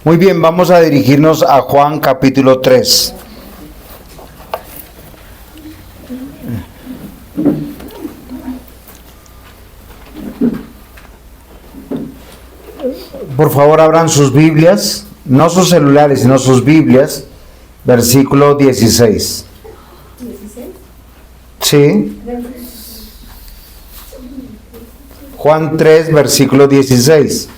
Muy bien, vamos a dirigirnos a Juan capítulo 3. Por favor, abran sus Biblias, no sus celulares, sino sus Biblias, versículo 16. ¿16? Sí. Juan 3, versículo 16.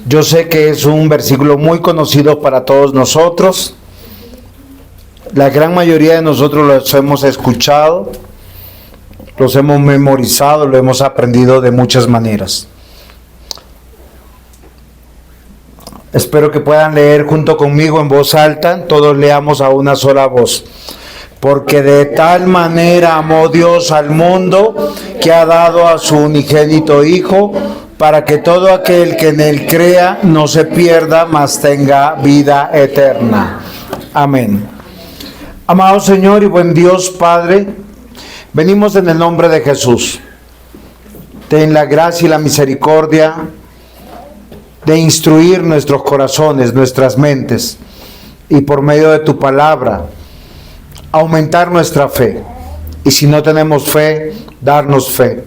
Yo sé que es un versículo muy conocido para todos nosotros. La gran mayoría de nosotros los hemos escuchado, los hemos memorizado, lo hemos aprendido de muchas maneras. Espero que puedan leer junto conmigo en voz alta, todos leamos a una sola voz. Porque de tal manera amó Dios al mundo que ha dado a su unigénito Hijo, para que todo aquel que en él crea no se pierda, mas tenga vida eterna. Amén. Amado Señor y buen Dios Padre, venimos en el nombre de Jesús. Ten la gracia y la misericordia de instruir nuestros corazones, nuestras mentes, y por medio de tu palabra, aumentar nuestra fe. Y si no tenemos fe, darnos fe.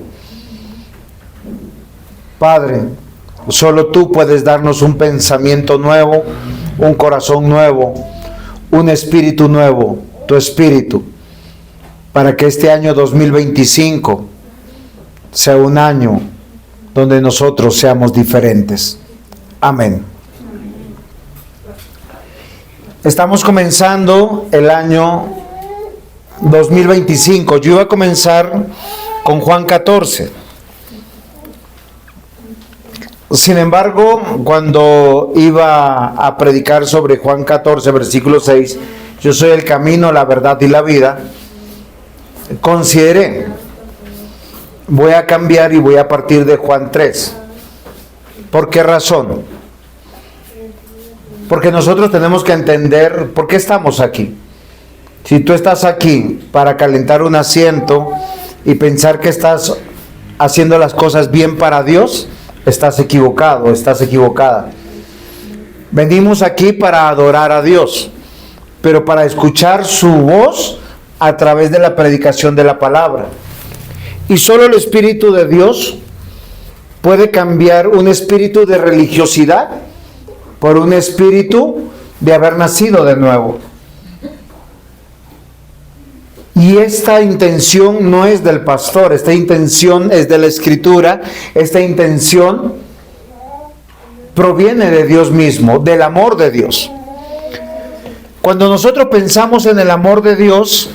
Padre, solo tú puedes darnos un pensamiento nuevo, un corazón nuevo, un espíritu nuevo, tu espíritu, para que este año 2025 sea un año donde nosotros seamos diferentes. Amén. Estamos comenzando el año 2025. Yo iba a comenzar con Juan 14. Sin embargo, cuando iba a predicar sobre Juan 14, versículo 6, yo soy el camino, la verdad y la vida, consideré, voy a cambiar y voy a partir de Juan 3. ¿Por qué razón? Porque nosotros tenemos que entender por qué estamos aquí. Si tú estás aquí para calentar un asiento y pensar que estás haciendo las cosas bien para Dios, estás equivocado, estás equivocada. Venimos aquí para adorar a Dios, pero para escuchar su voz a través de la predicación de la palabra. Y solo el Espíritu de Dios puede cambiar un espíritu de religiosidad por un espíritu de haber nacido de nuevo. Y esta intención no es del pastor, esta intención es de la Escritura, esta intención proviene de Dios mismo, del amor de Dios. Cuando nosotros pensamos en el amor de Dios,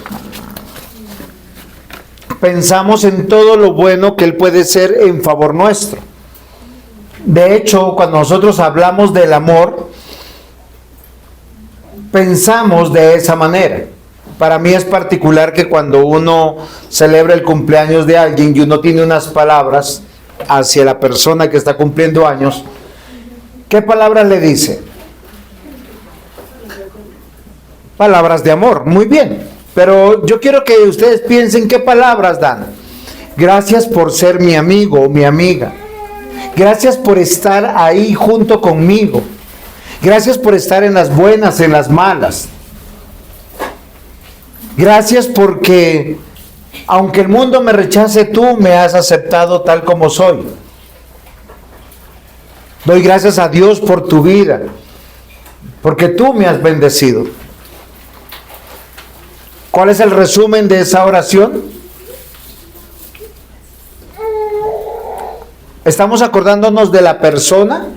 pensamos en todo lo bueno que Él puede ser en favor nuestro. De hecho, cuando nosotros hablamos del amor, pensamos de esa manera. Para mí es particular que cuando uno celebra el cumpleaños de alguien y uno tiene unas palabras hacia la persona que está cumpliendo años, ¿qué palabras le dice? Palabras de amor, muy bien. Pero yo quiero que ustedes piensen qué palabras dan. Gracias por ser mi amigo o mi amiga. Gracias por estar ahí junto conmigo. Gracias por estar en las buenas, en las malas. Gracias porque, aunque el mundo me rechace, tú me has aceptado tal como soy. Doy gracias a Dios por tu vida, porque tú me has bendecido. ¿Cuál es el resumen de esa oración? ¿Estamos acordándonos de la persona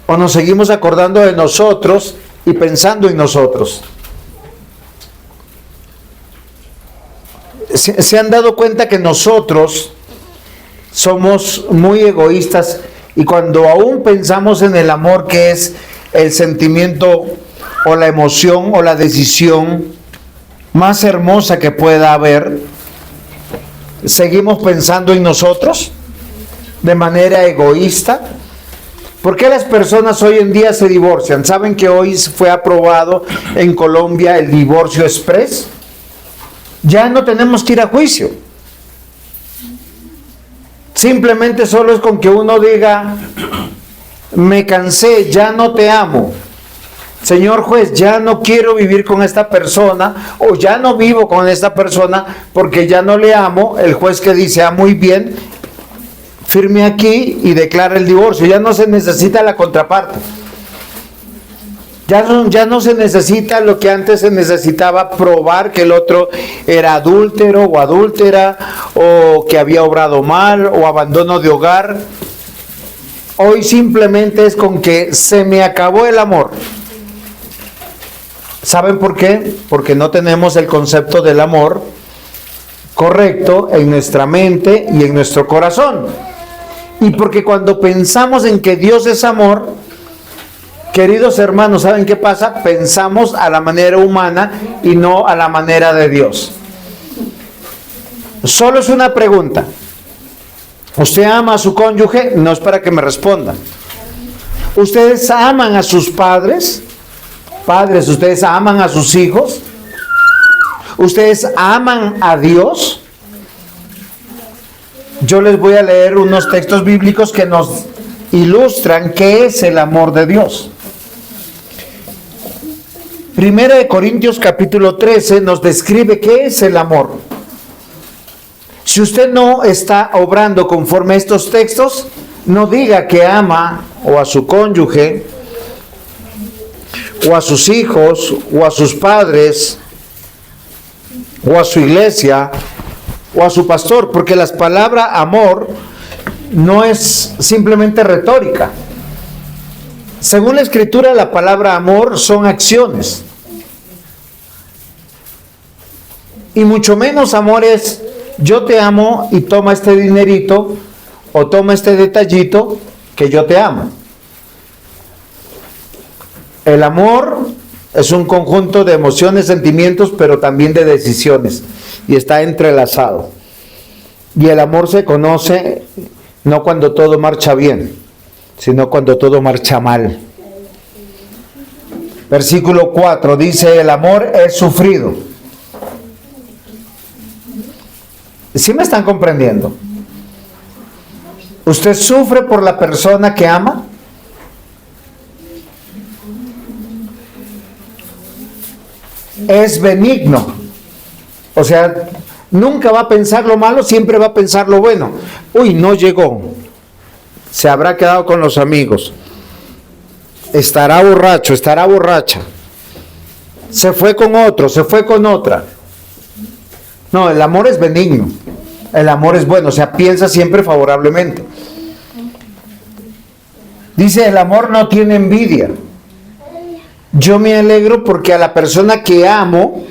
o nos seguimos acordando de nosotros y pensando en nosotros? ¿Se han dado cuenta que nosotros somos muy egoístas y cuando aún pensamos en el amor, que es el sentimiento o la emoción o la decisión más hermosa que pueda haber, seguimos pensando en nosotros de manera egoísta? ¿Por qué las personas hoy en día se divorcian? ¿Saben que hoy fue aprobado en Colombia el divorcio express? Ya no tenemos que ir a juicio. Simplemente solo es con que uno diga, me cansé, ya no te amo. Señor juez, ya no quiero vivir con esta persona, o ya no vivo con esta persona porque ya no le amo. El juez que dice, muy bien, firme aquí y declara el divorcio. Ya no se necesita la contraparte. Ya no se necesita lo que antes se necesitaba, probar que el otro era adúltero o adúltera, o que había obrado mal, o abandono de hogar. Hoy simplemente es con que se me acabó el amor. ¿Saben por qué? Porque no tenemos el concepto del amor correcto en nuestra mente y en nuestro corazón. Y porque cuando pensamos en que Dios es amor, queridos hermanos, ¿saben qué pasa? Pensamos a la manera humana y no a la manera de Dios. Solo es una pregunta. ¿Usted ama a su cónyuge? No es para que me respondan. ¿Ustedes aman a sus padres? Padres, ¿ustedes aman a sus hijos? ¿Ustedes aman a Dios? Yo les voy a leer unos textos bíblicos que nos ilustran qué es el amor de Dios. Primera de Corintios capítulo 13 nos describe qué es el amor. Si usted no está obrando conforme a estos textos, no diga que ama o a su cónyuge, o a sus hijos, o a sus padres, o a su iglesia, o a su pastor, porque la palabra amor no es simplemente retórica. Según la Escritura, la palabra amor son acciones. Y mucho menos amor es, yo te amo y toma este dinerito, o toma este detallito, que yo te amo. El amor es un conjunto de emociones, sentimientos, pero también de decisiones, y está entrelazado. Y el amor se conoce no cuando todo marcha bien, sino cuando todo marcha mal. Versículo 4 dice, el amor es sufrido. ¿Sí me están comprendiendo? ¿Usted sufre por la persona que ama? Es benigno, o sea, nunca va a pensar lo malo, siempre va a pensar lo bueno. Uy, no llegó, se habrá quedado con los amigos, estará borracho, estará borracha, se fue con otro, se fue con otra. No, el amor es benigno, el amor es bueno, o sea, piensa siempre favorablemente. Dice, el amor no tiene envidia. Yo me alegro porque a la persona que amo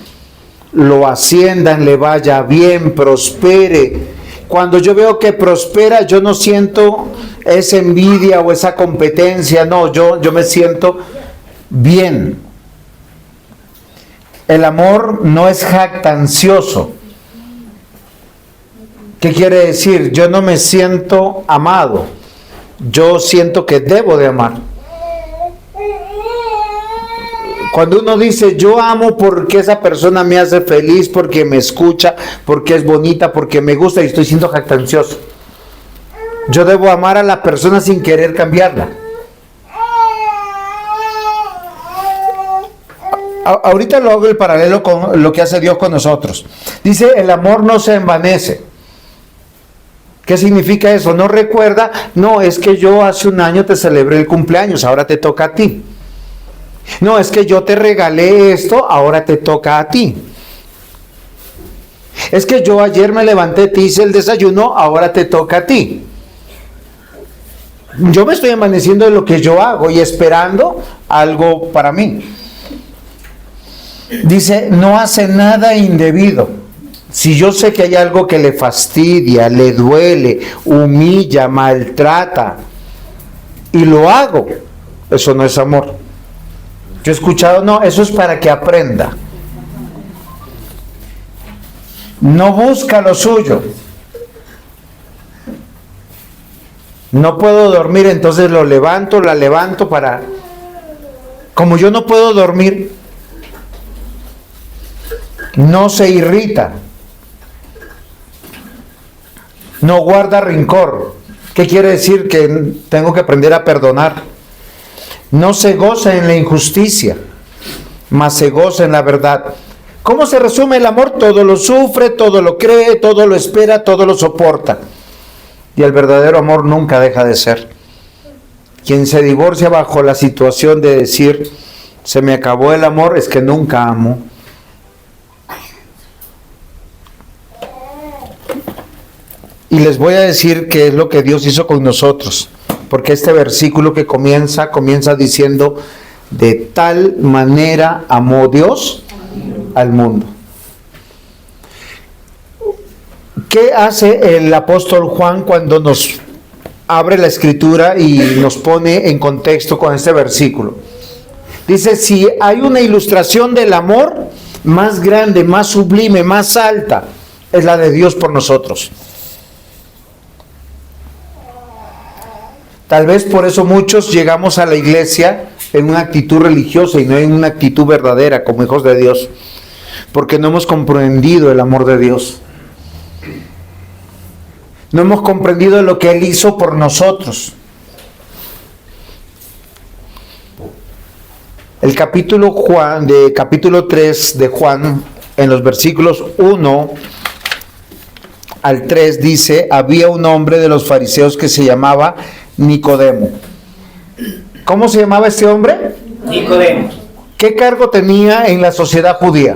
lo asciendan, le vaya bien, prospere. Cuando yo veo que prospera, yo no siento esa envidia o esa competencia, no, yo me siento bien. El amor no es jactancioso. ¿Qué quiere decir? Yo no me siento amado, yo siento que debo de amar. Cuando uno dice, yo amo porque esa persona me hace feliz, porque me escucha, porque es bonita, porque me gusta, y estoy siendo jactancioso. Yo debo amar a la persona sin querer cambiarla. Ahorita lo hago el paralelo con lo que hace Dios con nosotros. Dice, el amor no se envanece. ¿Qué significa eso? No recuerda, no, es que yo hace un año te celebré el cumpleaños, ahora te toca a ti. No, es que yo te regalé esto, ahora te toca a ti. Es que yo ayer me levanté, te hice el desayuno, ahora te toca a ti. Yo me estoy amaneciendo de lo que yo hago y esperando algo para mí. Dice, no hace nada indebido. Si yo sé que hay algo que le fastidia, le duele, humilla, maltrata, y lo hago, eso no es amor. Yo he escuchado, no, eso es para que aprenda. No busca lo suyo. No puedo dormir, entonces lo levanto, la levanto para... Como yo no puedo dormir, no se irrita. No guarda rencor. ¿Qué quiere decir? Que tengo que aprender a perdonar. No se goza en la injusticia, mas se goza en la verdad. ¿Cómo se resume el amor? Todo lo sufre, todo lo cree, todo lo espera, todo lo soporta. Y el verdadero amor nunca deja de ser. Quien se divorcia bajo la situación de decir, se me acabó el amor, es que nunca amo. Y les voy a decir qué es lo que Dios hizo con nosotros. Porque este versículo que comienza diciendo, de tal manera amó Dios al mundo. ¿Qué hace el apóstol Juan cuando nos abre la escritura y nos pone en contexto con este versículo? Dice, si hay una ilustración del amor más grande, más sublime, más alta, es la de Dios por nosotros. Tal vez por eso muchos llegamos a la iglesia en una actitud religiosa y no en una actitud verdadera como hijos de Dios, porque no hemos comprendido el amor de Dios. No hemos comprendido lo que Él hizo por nosotros. El capítulo 3 de Juan, en los versículos 1 al 3 dice, había un hombre de los fariseos que se llamaba Nicodemo. ¿Cómo se llamaba este hombre? Nicodemo. ¿Qué cargo tenía en la sociedad judía?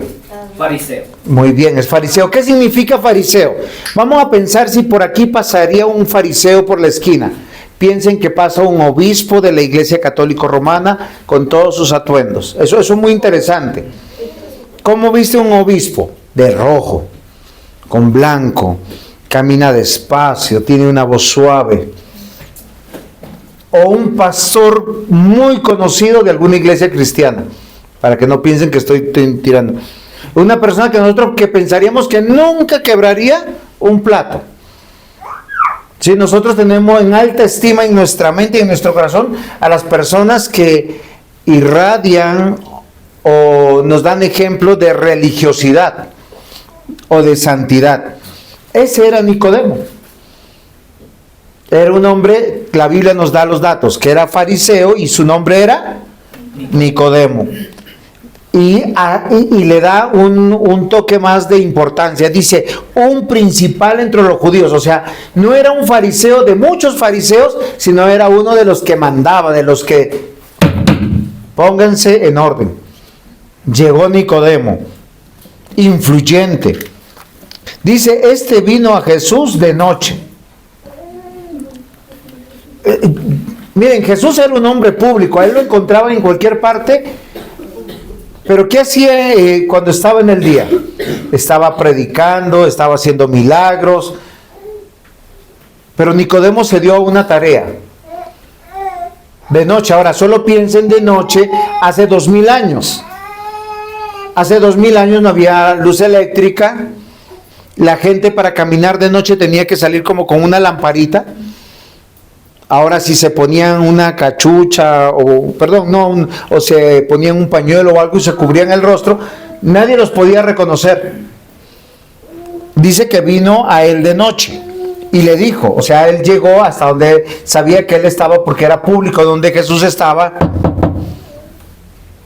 Fariseo. Muy bien, es fariseo. ¿Qué significa fariseo? Vamos a pensar si por aquí pasaría un fariseo por la esquina. Piensen que pasa un obispo de la Iglesia Católica Romana con todos sus atuendos. Eso es muy interesante. ¿Cómo viste un obispo? De rojo, con blanco, camina despacio, tiene una voz suave. O un pastor muy conocido de alguna iglesia cristiana, para que no piensen que estoy tirando. Una persona que nosotros que pensaríamos que nunca quebraría un plato. Sí, nosotros tenemos en alta estima en nuestra mente y en nuestro corazón a las personas que irradian o nos dan ejemplo de religiosidad o de santidad. Ese era Nicodemo. Era un hombre, la Biblia nos da los datos, que era fariseo y su nombre era Nicodemo. Y le da un toque más de importancia. Dice, un principal entre los judíos. O sea, no era un fariseo de muchos fariseos, sino era uno de los que mandaba, de los que pónganse en orden. Llegó Nicodemo, influyente. Dice, este vino a Jesús de noche. Miren, Jesús era un hombre público, a él lo encontraban en cualquier parte. Pero ¿qué hacía cuando estaba en el día? Estaba predicando, estaba haciendo milagros. Pero Nicodemo se dio a una tarea. De noche, ahora solo piensen de noche, hace 2000 años. Hace 2000 años no había luz eléctrica. La gente para caminar de noche tenía que salir como con una lamparita. Ahora si se ponían una cachucha o se ponían un pañuelo o algo y se cubrían el rostro, nadie los podía reconocer. Dice que vino a él de noche y le dijo, o sea, él llegó hasta donde sabía que él estaba porque era público donde Jesús estaba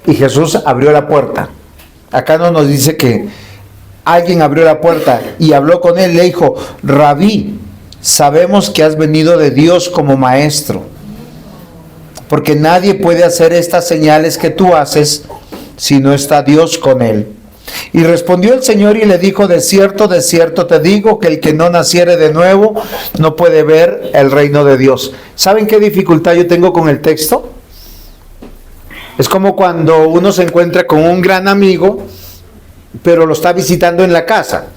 y Jesús abrió la puerta. Acá no nos dice que alguien abrió la puerta y habló con él, le dijo, Rabí, sabemos que has venido de Dios como maestro, porque nadie puede hacer estas señales que tú haces si no está Dios con él. Y respondió el Señor y le dijo, de cierto te digo que el que no naciere de nuevo no puede ver el reino de Dios. ¿Saben qué dificultad yo tengo con el texto? Es como cuando uno se encuentra con un gran amigo, pero lo está visitando en la casa.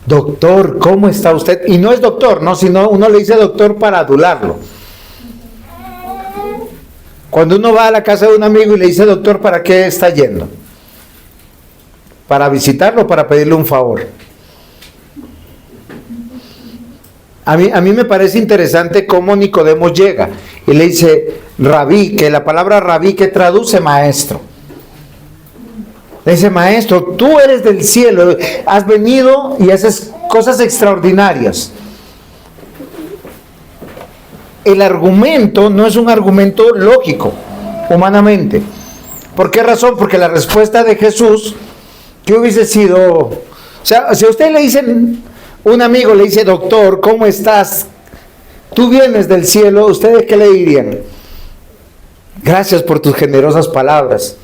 Doctor, ¿cómo está usted? Y no es doctor, no, sino uno le dice doctor para adularlo. Cuando uno va a la casa de un amigo y le dice doctor, ¿para qué está yendo? ¿Para visitarlo o para pedirle un favor? A mí me parece interesante cómo Nicodemo llega y le dice rabí, que la palabra rabí que traduce maestro. Le dice, maestro, tú eres del cielo, has venido y has cosas extraordinarias. El argumento no es un argumento lógico, humanamente. ¿Por qué razón? Porque la respuesta de Jesús, que hubiese sido, o sea, si a usted le dicen, un amigo le dice, doctor, ¿cómo estás? Tú vienes del cielo, ¿ustedes qué le dirían? Gracias por tus generosas palabras.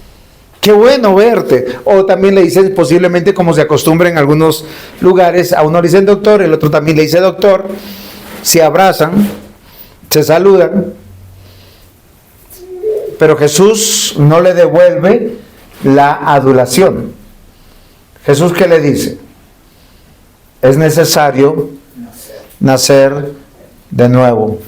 Qué bueno verte. O también le dicen, posiblemente como se acostumbra en algunos lugares, a uno le dicen doctor, el otro también le dice doctor, se abrazan, se saludan, pero Jesús no le devuelve la adulación. Jesús, ¿qué le dice? Es necesario nacer de nuevo,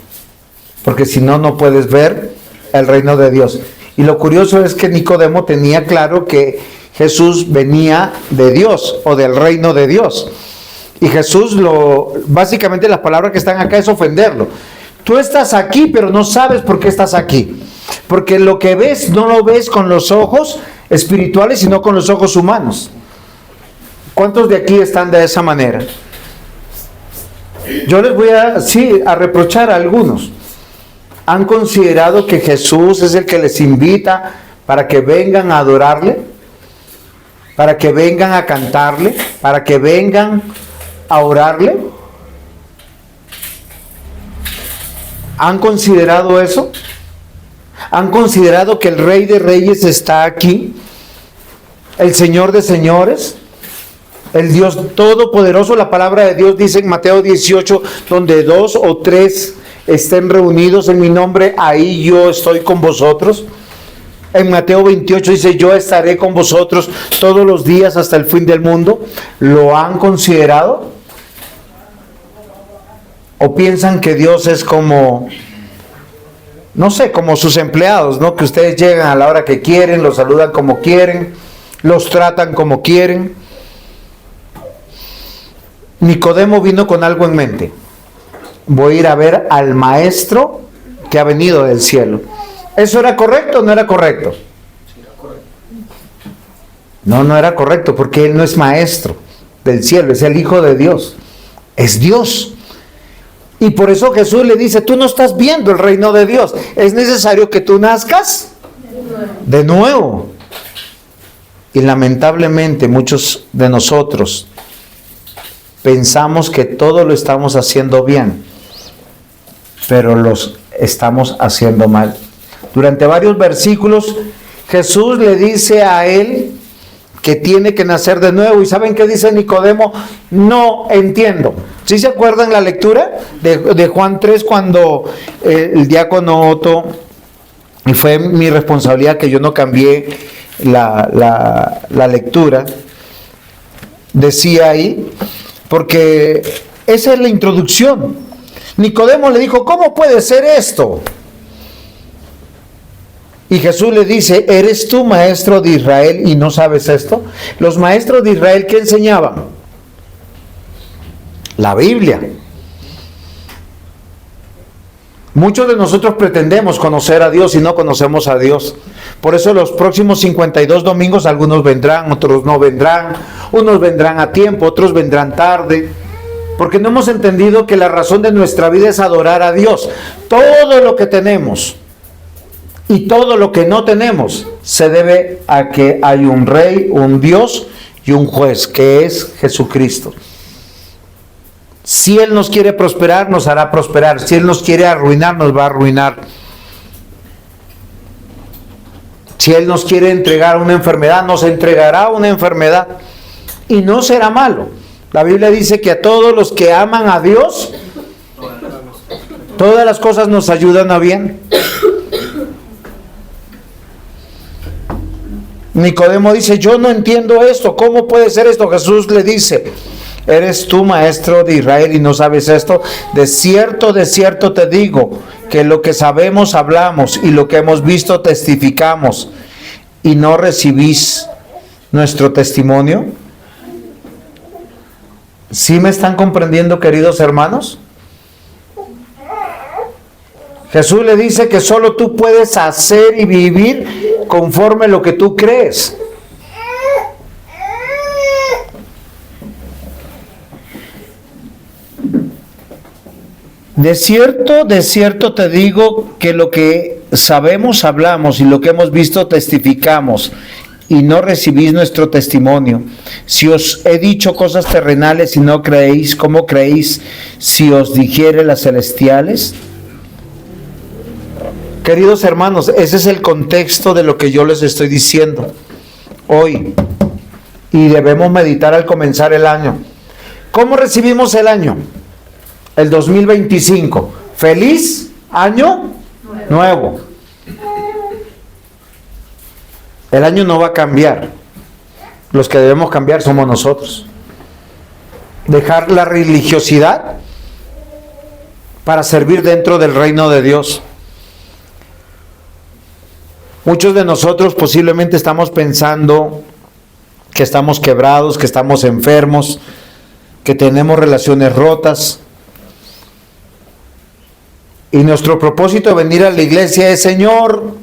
porque si no, no puedes ver el reino de Dios. Y lo curioso es que Nicodemo tenía claro que Jesús venía de Dios o del reino de Dios. Y Jesús básicamente las palabras que están acá es ofenderlo. Tú estás aquí, pero no sabes por qué estás aquí. Porque lo que ves no lo ves con los ojos espirituales, sino con los ojos humanos. ¿Cuántos de aquí están de esa manera? Yo les voy a reprochar a algunos. ¿Han considerado que Jesús es el que les invita para que vengan a adorarle? ¿Para que vengan a cantarle? ¿Para que vengan a orarle? ¿Han considerado eso? ¿Han considerado que el Rey de Reyes está aquí? ¿El Señor de Señores? El Dios Todopoderoso. La palabra de Dios dice en Mateo 18, donde 2 o 3 estén reunidos en mi nombre, ahí yo estoy con vosotros. En Mateo 28 dice, yo estaré con vosotros todos los días hasta el fin del mundo. ¿Lo han considerado? ¿O piensan que Dios es como, no sé, como sus empleados, ¿no? Que ustedes llegan a la hora que quieren, los saludan como quieren, los tratan como quieren? Nicodemo vino con algo en mente. Voy a ir a ver al maestro que ha venido del cielo. ¿Eso era correcto o no era correcto? No, no era correcto, porque él no es maestro del cielo, es el Hijo de Dios, es Dios. Y por eso Jesús le dice, tú no estás viendo el reino de Dios, es necesario que tú nazcas de nuevo. Y lamentablemente muchos de nosotros pensamos que todo lo estamos haciendo bien, pero los estamos haciendo mal. Durante varios versículos Jesús le dice a él que tiene que nacer de nuevo. ¿Y saben qué dice Nicodemo? No entiendo. ¿Sí se acuerdan la lectura de Juan 3 cuando el diácono Otto, y fue mi responsabilidad que yo no cambié la lectura, decía ahí, porque esa es la introducción. Nicodemo le dijo, ¿cómo puede ser esto? Y Jesús le dice, ¿eres tú maestro de Israel y no sabes esto? Los maestros de Israel, ¿qué enseñaban? La Biblia. Muchos de nosotros pretendemos conocer a Dios y no conocemos a Dios. Por eso los próximos 52 domingos algunos vendrán, otros no vendrán. Unos vendrán a tiempo, otros vendrán tarde. Porque no hemos entendido que la razón de nuestra vida es adorar a Dios. Todo lo que tenemos y todo lo que no tenemos se debe a que hay un rey, un Dios y un juez, que es Jesucristo. Si Él nos quiere prosperar, nos hará prosperar. Si Él nos quiere arruinar, nos va a arruinar. Si Él nos quiere entregar una enfermedad, nos entregará una enfermedad. Y no será malo. La Biblia dice que a todos los que aman a Dios, todas las cosas nos ayudan a bien. Nicodemo dice, yo no entiendo esto, ¿cómo puede ser esto? Jesús le dice, ¿eres tú maestro de Israel y no sabes esto? De cierto te digo, que lo que sabemos hablamos y lo que hemos visto testificamos, y no recibís nuestro testimonio. ¿Sí me están comprendiendo, queridos hermanos? Jesús le dice que solo tú puedes hacer y vivir conforme lo que tú crees. de cierto te digo que lo que sabemos hablamos y lo que hemos visto testificamos y no recibís nuestro testimonio. Si os he dicho cosas terrenales y no creéis, ¿cómo creéis si os dijere las celestiales? Queridos hermanos, ese es el contexto de lo que yo les estoy diciendo hoy y debemos meditar al comenzar el año. ¿Cómo recibimos el año? El 2025. ¡Feliz año nuevo! El año no va a cambiar. Los que debemos cambiar somos nosotros. Dejar la religiosidad para servir dentro del reino de Dios. Muchos de nosotros posiblemente estamos pensando que estamos quebrados, que estamos enfermos, que tenemos relaciones rotas. Y nuestro propósito de venir a la iglesia es: Señor,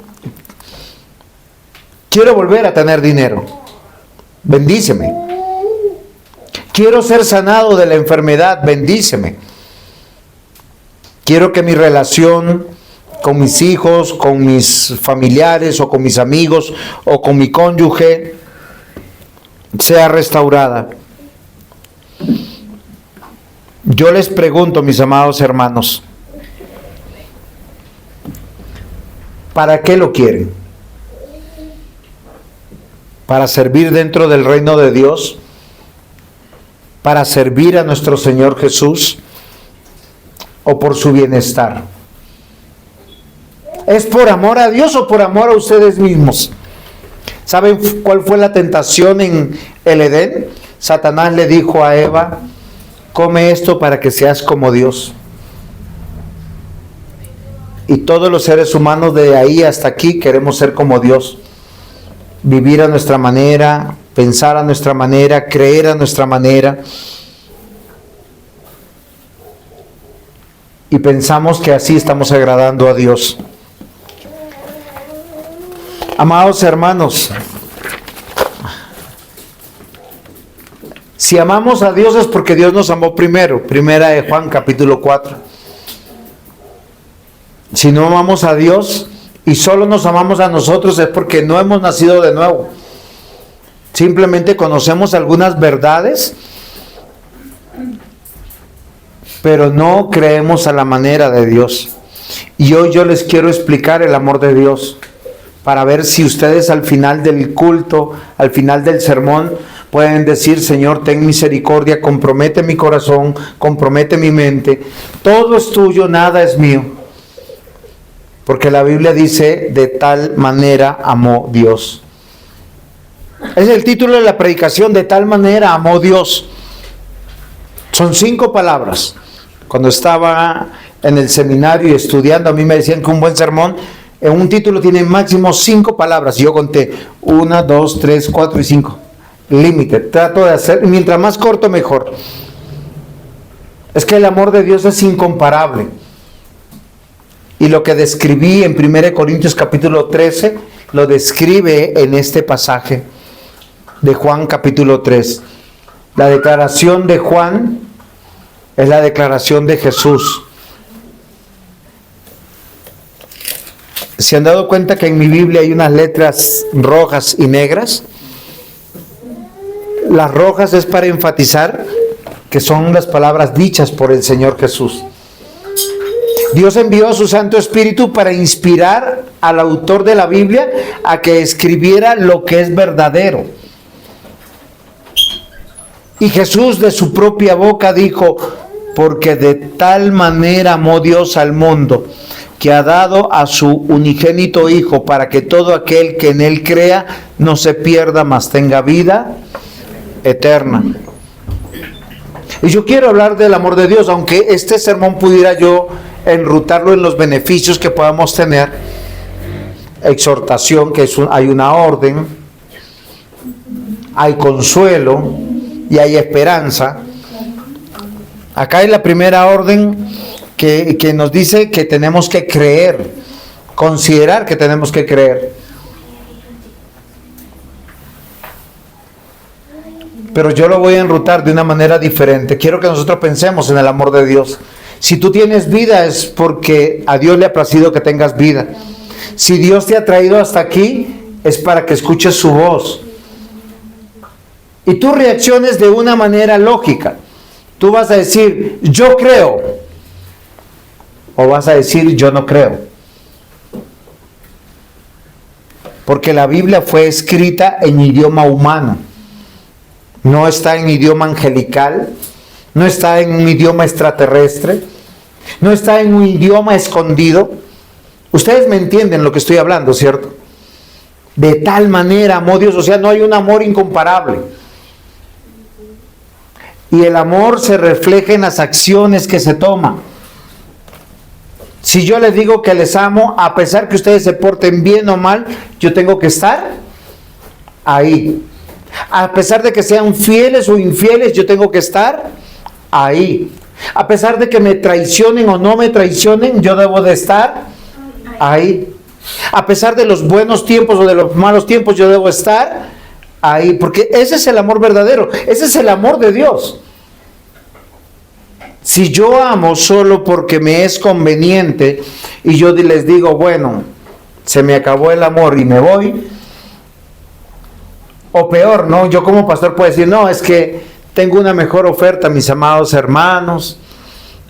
quiero volver a tener dinero, bendíceme. Quiero ser sanado de la enfermedad, bendíceme. Quiero que mi relación con mis hijos, con mis familiares o con mis amigos o con mi cónyuge sea restaurada. Yo les pregunto, mis amados hermanos, ¿para qué lo quieren? ¿Para servir dentro del reino de Dios? ¿Para servir a nuestro Señor Jesús? ¿O por su bienestar? ¿Es por amor a Dios o por amor a ustedes mismos? ¿Saben cuál fue la tentación en el Edén? Satanás le dijo a Eva: come esto para que seas como Dios. Y todos los seres humanos de ahí hasta aquí queremos ser como Dios. Vivir a nuestra manera, pensar a nuestra manera, creer a nuestra manera. Y pensamos que así estamos agradando a Dios. Amados hermanos, si amamos a Dios es porque Dios nos amó primero. Primera de Juan, capítulo 4. Si no amamos a Dios y solo nos amamos a nosotros es porque no hemos nacido de nuevo. Simplemente conocemos algunas verdades, pero no creemos a la manera de Dios. Y hoy yo les quiero explicar el amor de Dios, para ver si ustedes al final del culto, al final del sermón, pueden decir: Señor, ten misericordia, compromete mi corazón, compromete mi mente. Todo es tuyo, nada es mío. Porque la Biblia dice: de tal manera amó Dios. Es el título de la predicación: de tal manera amó Dios. Son 5 palabras. Cuando estaba en el seminario y estudiando, a mí me decían que un buen sermón, en un título tiene máximo 5 palabras. Y yo conté 1, 2, 3, 4 y 5. Límite. Trato de hacer, mientras más corto mejor. Es que el amor de Dios es incomparable. Y lo que describí en 1 Corintios capítulo 13, lo describe en este pasaje de Juan capítulo 3. La declaración de Juan es la declaración de Jesús. ¿Se han dado cuenta que en mi Biblia hay unas letras rojas y negras? Las rojas es para enfatizar que son las palabras dichas por el Señor Jesús. Dios envió a su Santo Espíritu para inspirar al autor de la Biblia a que escribiera lo que es verdadero. Y Jesús de su propia boca dijo: porque de tal manera amó Dios al mundo, que ha dado a su unigénito Hijo, para que todo aquel que en Él crea no se pierda, mas tenga vida eterna. Y yo quiero hablar del amor de Dios, aunque este sermón pudiera yo enrutarlo en los beneficios que podamos tener. Exhortación, que hay una orden, hay consuelo y hay esperanza. Acá hay la primera orden que nos dice que tenemos que creer, considerar que tenemos que creer. Pero yo lo voy a enrutar de una manera diferente. Quiero que nosotros pensemos en el amor de Dios. Si tú tienes vida es porque a Dios le ha placido que tengas vida. Si Dios te ha traído hasta aquí es para que escuches su voz. Y tú reacciones de una manera lógica. Tú vas a decir, yo creo. O vas a decir, yo no creo. Porque la Biblia fue escrita en idioma humano. No está en idioma angelical. No está en un idioma extraterrestre. No está en un idioma escondido. Ustedes me entienden lo que estoy hablando, ¿cierto? De tal manera amó Dios. O sea, no hay un amor incomparable. Y el amor se refleja en las acciones que se toman. Si yo les digo que les amo, a pesar que ustedes se porten bien o mal, yo tengo que estar ahí. A pesar de que sean fieles o infieles, yo tengo que estar ahí. A pesar de que me traicionen o no me traicionen, yo debo de estar ahí. A pesar de los buenos tiempos o de los malos tiempos, yo debo estar ahí, porque ese es el amor verdadero, ese es el amor de Dios. Si yo amo solo porque me es conveniente y yo les digo, bueno, se me acabó el amor y me voy, o peor, ¿no? Yo como pastor puedo decir, no, es que tengo una mejor oferta, mis amados hermanos,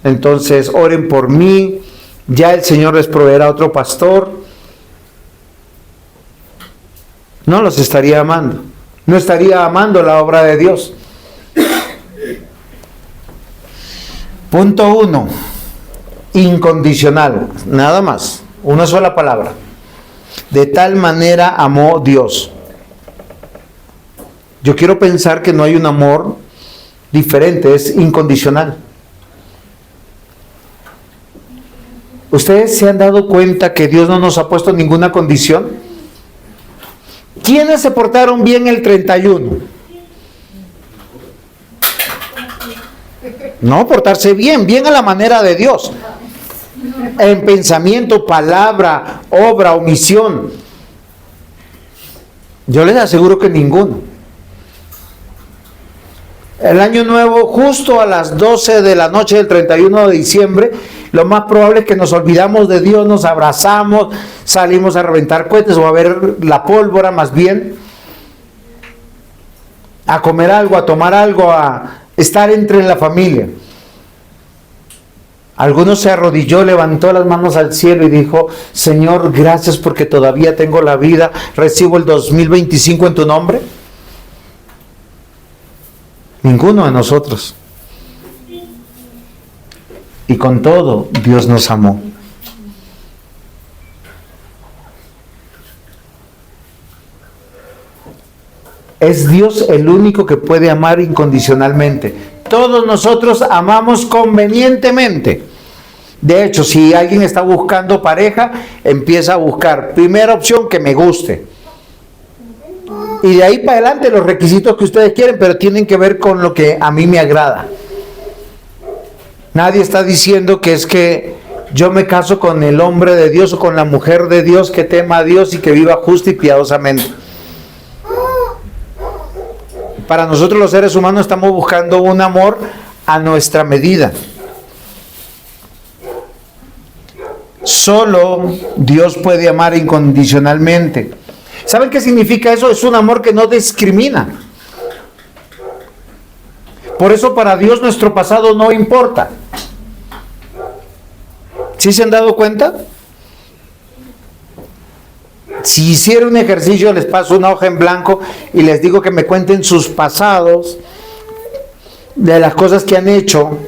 entonces oren por mí, ya el Señor les proveerá otro pastor. No los estaría amando, no estaría amando la obra de Dios. Punto 1, incondicional, nada más, una sola palabra. De tal manera amó Dios. Yo quiero pensar que no hay un amor diferente, es incondicional. ¿Ustedes se han dado cuenta que Dios no nos ha puesto ninguna condición? ¿Quiénes se portaron bien el 31? No, portarse bien, bien a la manera de Dios. En pensamiento, palabra, obra, omisión. Yo les aseguro que ninguno. El año nuevo, justo a las 12 de la noche del 31 de diciembre, lo más probable es que nos olvidamos de Dios, nos abrazamos, salimos a reventar cohetes o a ver la pólvora más bien, a comer algo, a tomar algo, a estar entre la familia. Algunos se arrodilló, levantó las manos al cielo y dijo, Señor, gracias porque todavía tengo la vida, recibo el 2025 en tu nombre. Ninguno de nosotros. Y con todo, Dios nos amó. Es Dios el único que puede amar incondicionalmente. Todos nosotros amamos convenientemente. De hecho, si alguien está buscando pareja, empieza a buscar, primera opción, que me guste. Y de ahí para adelante los requisitos que ustedes quieren, pero tienen que ver con lo que a mí me agrada. Nadie está diciendo que es que yo me caso con el hombre de Dios o con la mujer de Dios que tema a Dios y que viva justa y piadosamente. Para nosotros los seres humanos estamos buscando un amor a nuestra medida. Solo Dios puede amar incondicionalmente. ¿Saben qué significa eso? Es un amor que no discrimina. Por eso para Dios nuestro pasado no importa. ¿Sí se han dado cuenta? Si hiciera un ejercicio, les paso una hoja en blanco y les digo que me cuenten sus pasados, de las cosas que han hecho,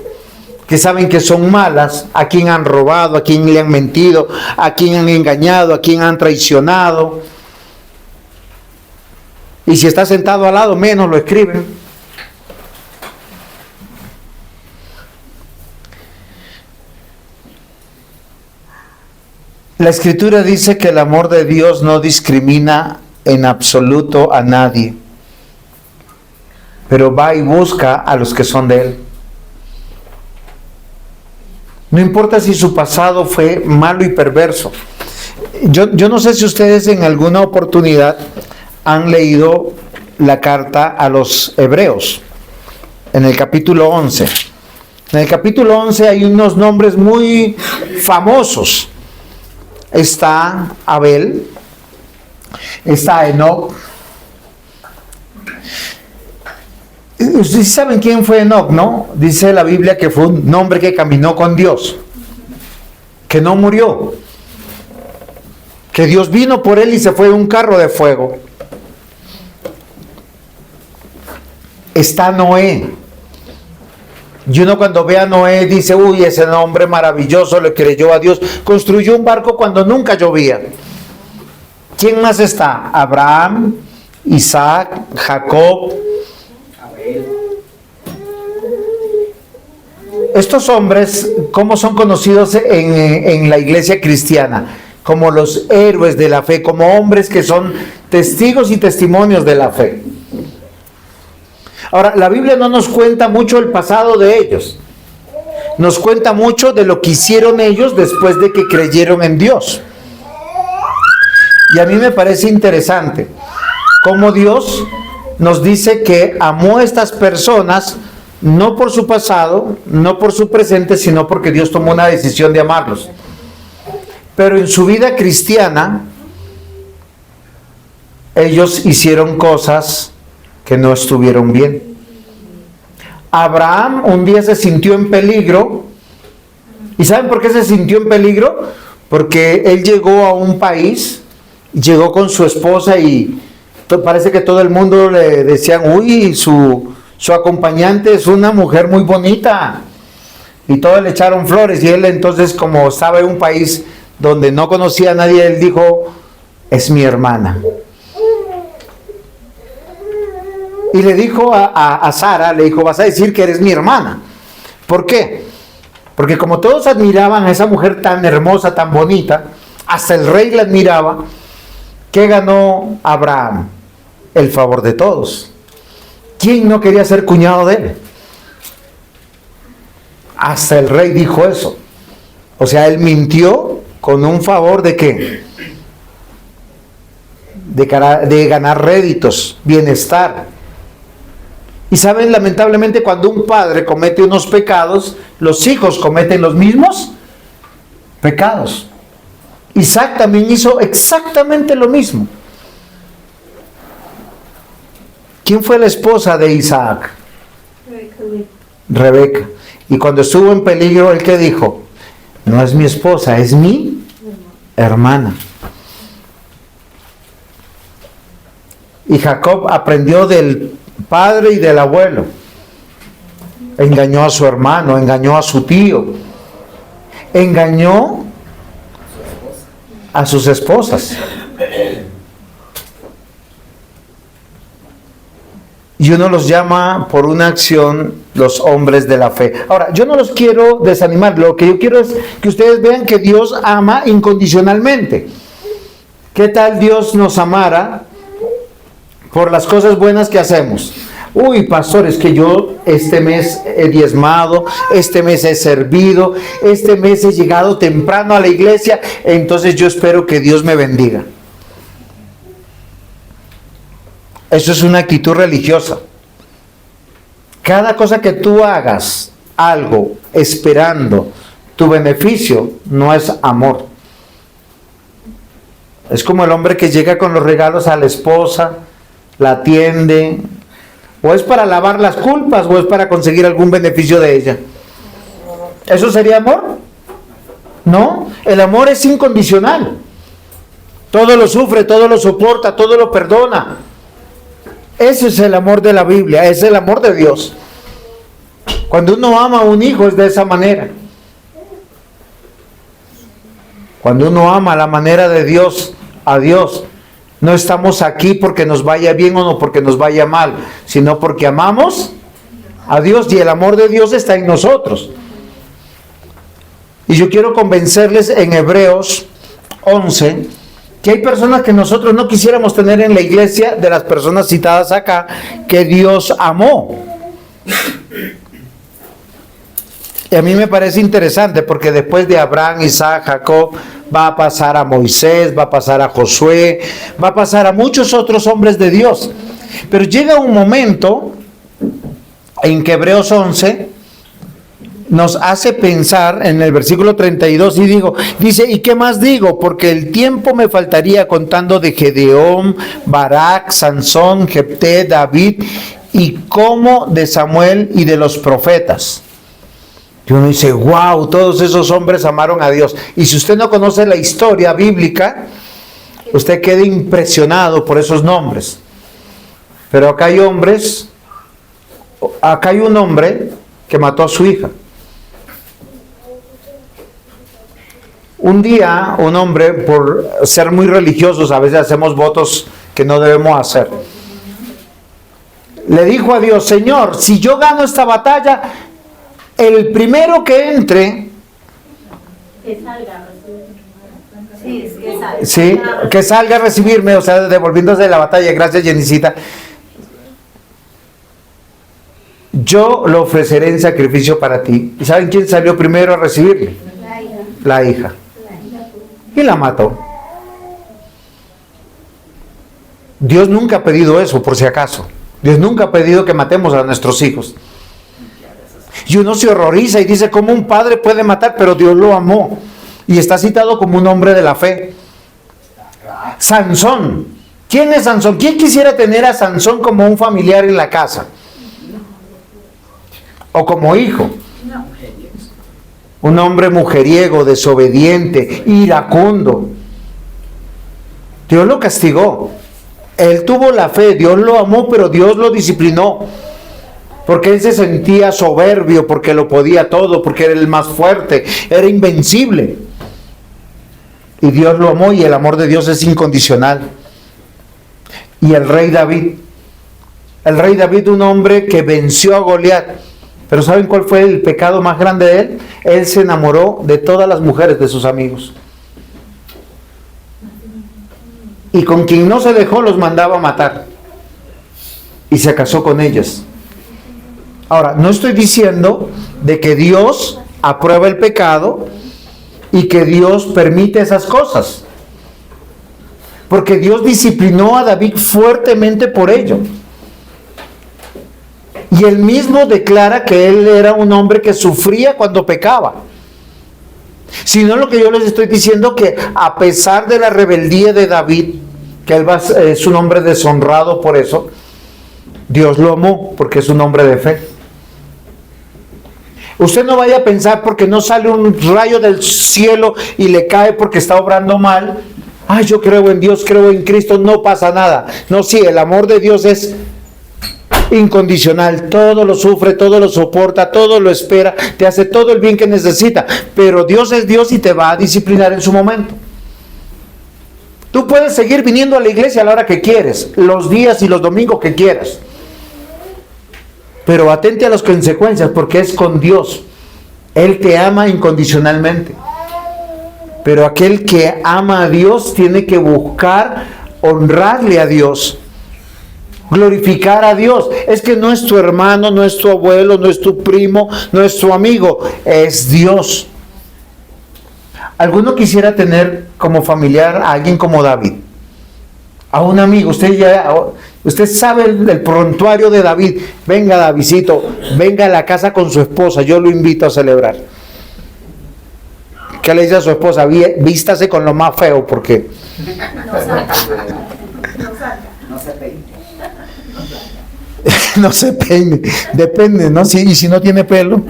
que saben que son malas, a quién han robado, a quién le han mentido, a quién han engañado, a quién han traicionado. Y si está sentado al lado, menos lo escriben. La Escritura dice que el amor de Dios no discrimina en absoluto a nadie, pero va y busca a los que son de Él. No importa si su pasado fue malo y perverso. Yo no sé si ustedes en alguna oportunidad han leído la carta a los Hebreos, en el capítulo 11. En el capítulo 11 hay unos nombres muy famosos. Está Abel, está Enoc. Ustedes saben quién fue Enoc, ¿no? Dice la Biblia que fue un hombre que caminó con Dios, que no murió, que Dios vino por él y se fue en un carro de fuego. Está Noé. Y uno cuando ve a Noé dice, uy, ese hombre maravilloso le creyó a Dios, construyó un barco cuando nunca llovía. ¿Quién más está? Abraham, Isaac, Jacob. Estos hombres, ¿cómo son conocidos en la iglesia cristiana? Como los héroes de la fe, como hombres que son testigos y testimonios de la fe. Ahora, la Biblia no nos cuenta mucho el pasado de ellos. Nos cuenta mucho de lo que hicieron ellos después de que creyeron en Dios. Y a mí me parece interesante cómo Dios nos dice que amó a estas personas no por su pasado, no por su presente, sino porque Dios tomó una decisión de amarlos. Pero en su vida cristiana, ellos hicieron cosas que no estuvieron bien. Abraham un día se sintió en peligro. ¿Y saben por qué se sintió en peligro? Porque él llegó a un país, llegó con su esposa y parece que todo el mundo le decían, uy, su acompañante es una mujer muy bonita. Y todos le echaron flores y él entonces, como estaba en un país donde no conocía a nadie, él dijo, es mi hermana. Y le dijo a Sara, le dijo, vas a decir que eres mi hermana. ¿Por qué? Porque como todos admiraban a esa mujer tan hermosa, tan bonita, hasta el rey la admiraba, ¿qué ganó Abraham? El favor de todos. ¿Quién no quería ser cuñado de él? Hasta el rey dijo eso. O sea, él mintió con un favor de ¿qué? De ganar réditos, bienestar. Y saben, lamentablemente, cuando un padre comete unos pecados, los hijos cometen los mismos pecados. Isaac también hizo exactamente lo mismo. ¿Quién fue la esposa de Isaac? Rebeca. Y cuando estuvo en peligro, ¿él qué dijo? No es mi esposa, es mi hermana. Y Jacob aprendió del padre y del abuelo. Engañó a su hermano, engañó a su tío, engañó a sus esposas. Y uno los llama por una acción los hombres de la fe. Ahora, yo no los quiero desanimar, lo que yo quiero es que ustedes vean que Dios ama incondicionalmente. ¿Qué tal Dios nos amara por las cosas buenas que hacemos? Uy, pastor, es que yo este mes he diezmado, este mes he servido, este mes he llegado temprano a la iglesia, entonces yo espero que Dios me bendiga. Eso es una actitud religiosa. Cada cosa que tú hagas, algo esperando tu beneficio, no es amor. Es como el hombre que llega con los regalos a la esposa, la atiende, o es para lavar las culpas, o es para conseguir algún beneficio de ella. ¿Eso sería amor? No, el amor es incondicional. Todo lo sufre, todo lo soporta, todo lo perdona. Ese es el amor de la Biblia, es el amor de Dios. Cuando uno ama a un hijo es de esa manera. Cuando uno ama a la manera de Dios, a Dios, no estamos aquí porque nos vaya bien o no porque nos vaya mal, sino porque amamos a Dios y el amor de Dios está en nosotros. Y yo quiero convencerles en Hebreos 11 que hay personas que nosotros no quisiéramos tener en la iglesia, de las personas citadas acá, que Dios amó. Y a mí me parece interesante porque después de Abraham, Isaac, Jacob, va a pasar a Moisés, va a pasar a Josué, va a pasar a muchos otros hombres de Dios. Pero llega un momento en que Hebreos 11 nos hace pensar en el versículo 32 y dice, ¿y qué más digo? Porque el tiempo me faltaría contando de Gedeón, Barak, Sansón, Jefté, David y como de Samuel y de los profetas. Y uno dice, wow, todos esos hombres amaron a Dios. Y si usted no conoce la historia bíblica, usted queda impresionado por esos nombres. Pero acá hay un hombre que mató a su hija. Un día, un hombre, por ser muy religiosos, a veces hacemos votos que no debemos hacer. Le dijo a Dios, Señor, si yo gano esta batalla, el primero que entre, que salga a recibirme, o sea, devolviéndose de la batalla. Gracias, Jenicita. Yo lo ofreceré en sacrificio para ti. ¿Y saben quién salió primero a recibirle? La hija. Y la mató. Dios nunca ha pedido eso, por si acaso. Dios nunca ha pedido que matemos a nuestros hijos. Y uno se horroriza y dice, ¿cómo un padre puede matar? Pero Dios lo amó. Y está citado como un hombre de la fe. Sansón. ¿Quién es Sansón? ¿Quién quisiera tener a Sansón como un familiar en la casa? O como hijo. Un hombre mujeriego, desobediente, iracundo. Dios lo castigó. Él tuvo la fe, Dios lo amó, pero Dios lo disciplinó. Porque él se sentía soberbio, porque lo podía todo, porque era el más fuerte, era invencible. Y Dios lo amó, y el amor de Dios es incondicional. Y el rey David, un hombre que venció a Goliat. Pero ¿saben cuál fue el pecado más grande de él? Él se enamoró de todas las mujeres de sus amigos. Y con quien no se dejó los mandaba a matar. Y se casó con ellas. Ahora, no estoy diciendo de que Dios aprueba el pecado y que Dios permite esas cosas. Porque Dios disciplinó a David fuertemente por ello. Y él mismo declara que él era un hombre que sufría cuando pecaba. Si no, lo que yo les estoy diciendo, que a pesar de la rebeldía de David, que él es un hombre deshonrado por eso, Dios lo amó porque es un hombre de fe. Usted no vaya a pensar porque no sale un rayo del cielo y le cae porque está obrando mal. Ay, yo creo en Dios, creo en Cristo, no pasa nada. No, sí, el amor de Dios es incondicional, todo lo sufre, todo lo soporta, todo lo espera, te hace todo el bien que necesita, pero Dios es Dios y te va a disciplinar en su momento. Tú puedes seguir viniendo a la iglesia a la hora que quieres, los días y los domingos que quieras, pero atente a las consecuencias, porque es con Dios. Él te ama incondicionalmente, pero aquel que ama a Dios tiene que buscar honrarle a Dios, glorificar a Dios. Es que no es tu hermano, no es tu abuelo, no es tu primo, no es tu amigo, es Dios. ¿Alguno quisiera tener como familiar a alguien como David? A un amigo. Usted sabe el prontuario de David. Venga, Davidcito, venga a la casa con su esposa, yo lo invito a celebrar. ¿Qué le dice a su esposa? Vístase con lo más feo, porque no se peine, depende, ¿no? Y si no tiene pelo.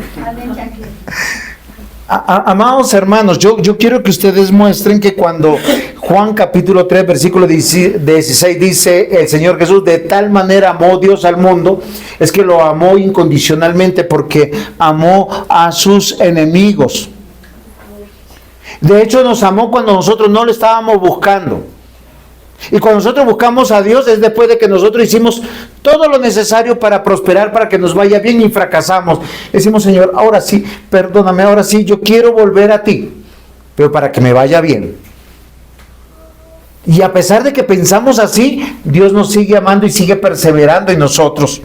Amados hermanos, yo quiero que ustedes muestren que cuando Juan capítulo 3 versículo 16 dice el Señor Jesús, de tal manera amó Dios al mundo, es que lo amó incondicionalmente, porque amó a sus enemigos. De hecho, nos amó cuando nosotros no lo estábamos buscando. Y cuando nosotros buscamos a Dios es después de que nosotros hicimos todo lo necesario para prosperar, para que nos vaya bien, y fracasamos. Decimos, Señor, ahora sí, perdóname, ahora sí, yo quiero volver a ti, pero para que me vaya bien. Y a pesar de que pensamos así, Dios nos sigue amando y sigue perseverando en nosotros.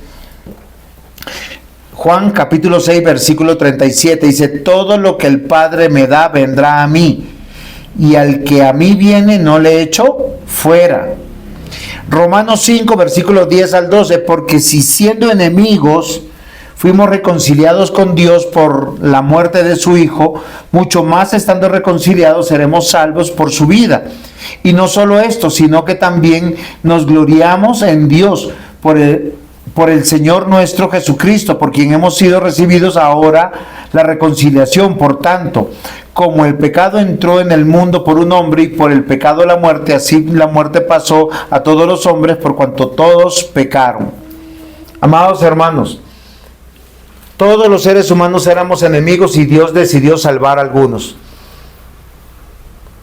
Juan capítulo 6 versículo 37 dice, todo lo que el Padre me da vendrá a mí, y al que a mí viene no le echo fuera. Romanos 5 versículos 10 al 12, porque si siendo enemigos fuimos reconciliados con Dios por la muerte de su Hijo, mucho más estando reconciliados seremos salvos por su vida. Y no solo esto, sino que también nos gloriamos en Dios por el Señor nuestro Jesucristo, por quien hemos sido recibidos ahora la reconciliación. Por tanto, como el pecado entró en el mundo por un hombre y por el pecado la muerte, así la muerte pasó a todos los hombres por cuanto todos pecaron. Amados hermanos, todos los seres humanos éramos enemigos y Dios decidió salvar a algunos.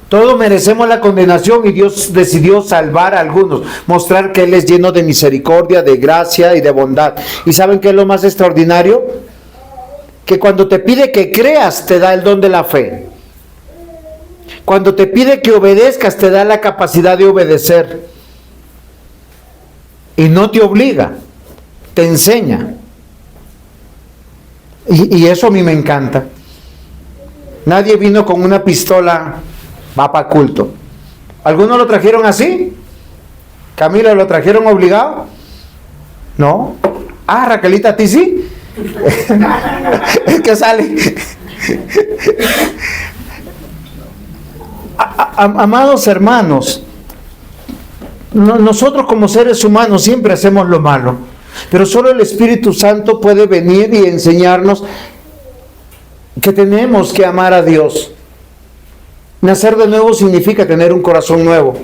Todos merecemos la condenación y Dios decidió salvar a algunos, mostrar que Él es lleno de misericordia, de gracia y de bondad. ¿Y saben qué es lo más extraordinario? Que cuando te pide que creas, te da el don de la fe. Cuando te pide que obedezcas, te da la capacidad de obedecer. Y no te obliga, te enseña. Y eso a mí me encanta. Nadie vino con una pistola, va para culto. ¿Algunos lo trajeron así? ¿Camila lo trajeron obligado? ¿No? Ah, Raquelita, ¿a ti sí? ¿Qué sale? Amados hermanos, nosotros como seres humanos siempre hacemos lo malo, pero solo el Espíritu Santo puede venir y enseñarnos que tenemos que amar a Dios. Nacer de nuevo significa tener un corazón nuevo,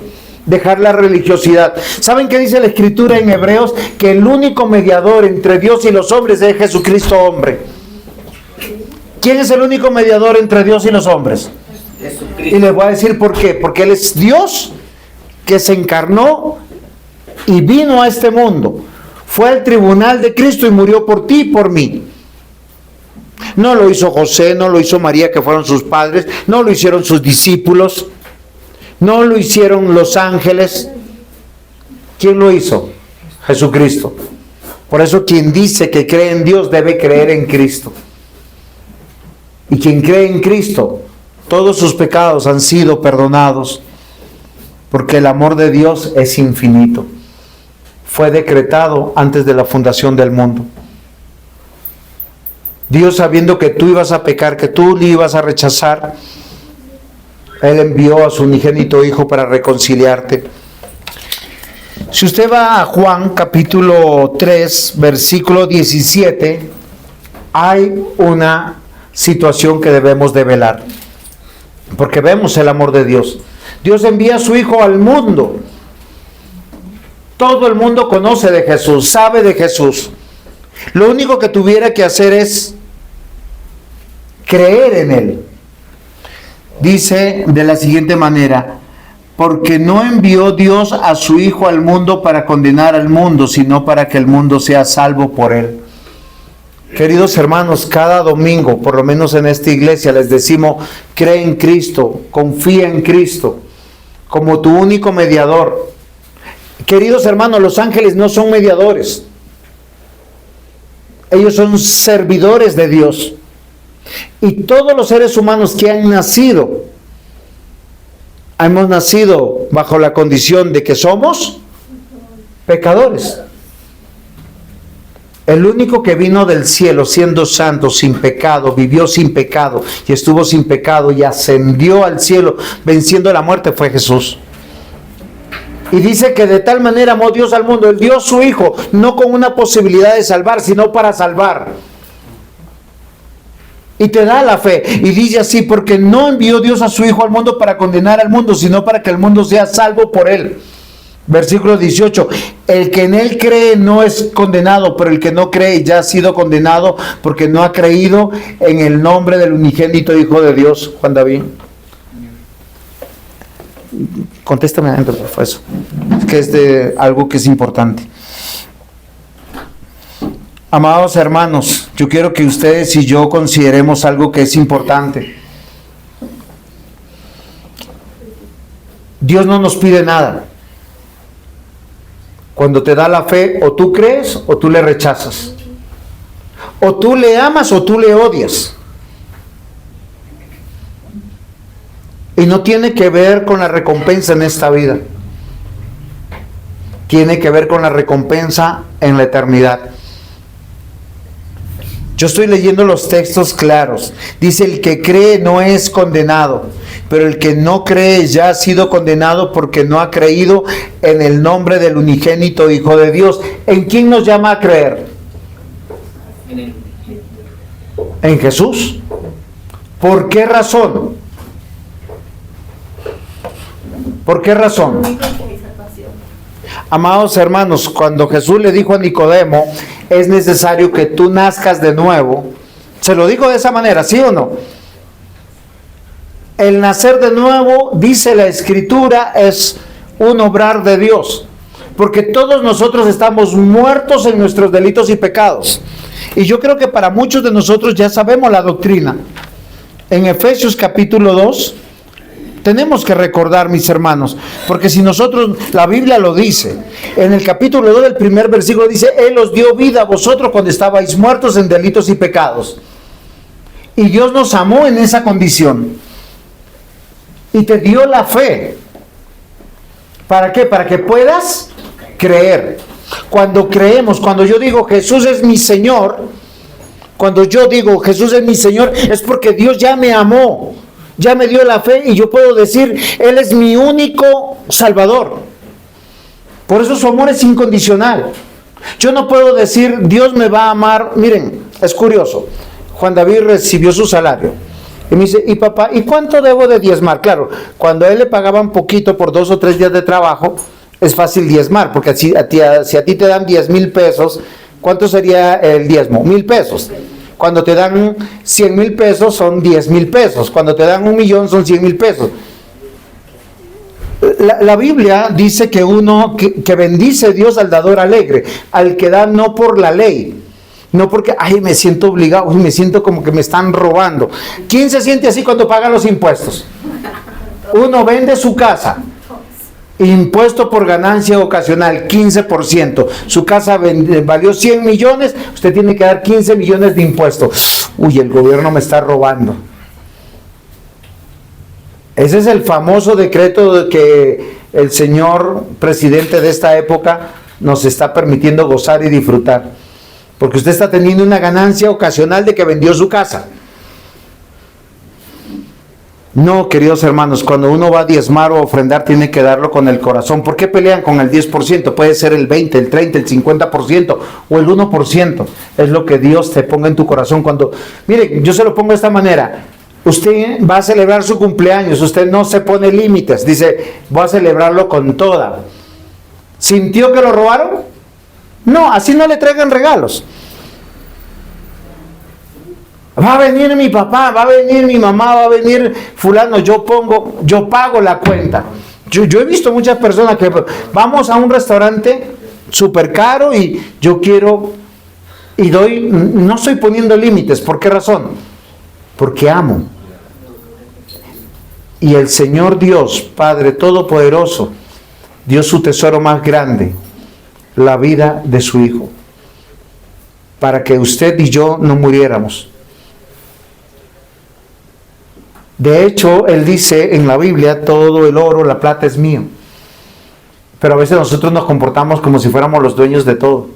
dejar la religiosidad. ¿Saben qué dice la Escritura en Hebreos? Que el único mediador entre Dios y los hombres es Jesucristo hombre. ¿Quién es el único mediador entre Dios y los hombres? Jesucristo. Y les voy a decir por qué. Porque Él es Dios que se encarnó y vino a este mundo. Fue al tribunal de Cristo y murió por ti y por mí. No lo hizo José, no lo hizo María, que fueron sus padres, no lo hicieron sus discípulos, no lo hicieron los ángeles. ¿Quién lo hizo? Jesucristo. Por eso quien dice que cree en Dios debe creer en Cristo. Y quien cree en Cristo, todos sus pecados han sido perdonados, porque el amor de Dios es infinito. Fue decretado antes de la fundación del mundo. Dios, sabiendo que tú ibas a pecar, que tú le ibas a rechazar, Él envió a su unigénito Hijo para reconciliarte. Si usted va a Juan capítulo 3, versículo 17, hay una situación que debemos de velar, porque vemos el amor de Dios. Dios envía a su Hijo al mundo. Todo el mundo conoce de Jesús, sabe de Jesús. Lo único que tuviera que hacer es creer en Él. Dice de la siguiente manera: porque no envió Dios a su Hijo al mundo para condenar al mundo, sino para que el mundo sea salvo por Él. Queridos hermanos, cada domingo, por lo menos en esta iglesia, les decimos: cree en Cristo, confía en Cristo como tu único mediador. Queridos hermanos, los ángeles no son mediadores. Ellos son servidores de Dios. Y todos los seres humanos que han nacido, hemos nacido bajo la condición de que somos pecadores. El único que vino del cielo siendo santo, sin pecado, vivió sin pecado y estuvo sin pecado y ascendió al cielo venciendo la muerte fue Jesús. Y dice que de tal manera amó Dios al mundo, Él dio a su Hijo, no con una posibilidad de salvar, sino para salvar. Y te da la fe. Y dice así: porque no envió Dios a su Hijo al mundo para condenar al mundo, sino para que el mundo sea salvo por Él. Versículo 18: el que en Él cree no es condenado, pero el que no cree ya ha sido condenado, porque no ha creído en el nombre del unigénito Hijo de Dios. Juan David, contéstame adentro, por favor, eso, que es de algo que es importante. Amados hermanos, yo quiero que ustedes y yo consideremos algo que es importante. Dios no nos pide nada. Cuando te da la fe, o tú crees o tú le rechazas. O tú le amas o tú le odias. Y no tiene que ver con la recompensa en esta vida. Tiene que ver con la recompensa en la eternidad. Yo estoy leyendo los textos claros. Dice, el que cree no es condenado, pero el que no cree ya ha sido condenado porque no ha creído en el nombre del unigénito Hijo de Dios. ¿En quién nos llama a creer? En Jesús. ¿Por qué razón? ¿Por qué razón? Amados hermanos, cuando Jesús le dijo a Nicodemo, es necesario que tú nazcas de nuevo, se lo dijo de esa manera, ¿sí o no? El nacer de nuevo, dice la Escritura, es un obrar de Dios, porque todos nosotros estamos muertos en nuestros delitos y pecados. Y yo creo que para muchos de nosotros ya sabemos la doctrina. En Efesios capítulo 2, tenemos que recordar, mis hermanos, porque si nosotros, la Biblia lo dice, en el capítulo 2 del primer versículo dice, Él os dio vida a vosotros cuando estabais muertos en delitos y pecados. Y Dios nos amó en esa condición. Y te dio la fe. ¿Para qué? Para que puedas creer. Cuando creemos, cuando yo digo Jesús es mi Señor, cuando yo digo Jesús es mi Señor, es porque Dios ya me amó. Ya me dio la fe y yo puedo decir, Él es mi único Salvador. Por eso su amor es incondicional. Yo no puedo decir, Dios me va a amar. Miren, es curioso. Juan David recibió su salario. Y me dice, y papá, ¿y cuánto debo de diezmar? Claro, cuando a él le pagaban poquito por 2 o 3 días de trabajo, es fácil diezmar, porque si a ti te dan 10,000 pesos, ¿cuánto sería el diezmo? 1,000 pesos. Cuando te dan 100,000 pesos son 10,000 pesos. Cuando te dan 1,000,000 son 100,000 pesos. La Biblia dice que uno que bendice Dios al dador alegre, al que da no por la ley, no porque, ay, me siento obligado, me siento como que me están robando. ¿Quién se siente así cuando paga los impuestos? Uno vende su casa. Impuesto por ganancia ocasional, 15%. Su casa valió 100 millones, usted tiene que dar 15 millones de impuestos. Uy, el gobierno me está robando. Ese es el famoso decreto que el señor presidente de esta época nos está permitiendo gozar y disfrutar. Porque usted está teniendo una ganancia ocasional de que vendió su casa. No, queridos hermanos, cuando uno va a diezmar o ofrendar tiene que darlo con el corazón. ¿Por qué pelean con el 10%? Puede ser el 20, el 30, el 50% o el 1%. Es lo que Dios te ponga en tu corazón. Cuando, mire, yo se lo pongo de esta manera. Usted va a celebrar su cumpleaños, usted no se pone límites. Dice, voy a celebrarlo con toda. ¿Sintió que lo robaron? No, así no le traigan regalos. Va a venir mi papá, va a venir mi mamá, va a venir fulano, yo pago la cuenta. Yo he visto muchas personas que vamos a un restaurante súper caro y yo quiero y doy, no estoy poniendo límites. ¿Por qué razón? Porque amo. Y el Señor Dios, Padre Todopoderoso, dio su tesoro más grande, la vida de su Hijo, para que usted y yo no muriéramos. De hecho, Él dice en la Biblia, todo el oro, la plata es mío. Pero a veces nosotros nos comportamos como si fuéramos los dueños de todo.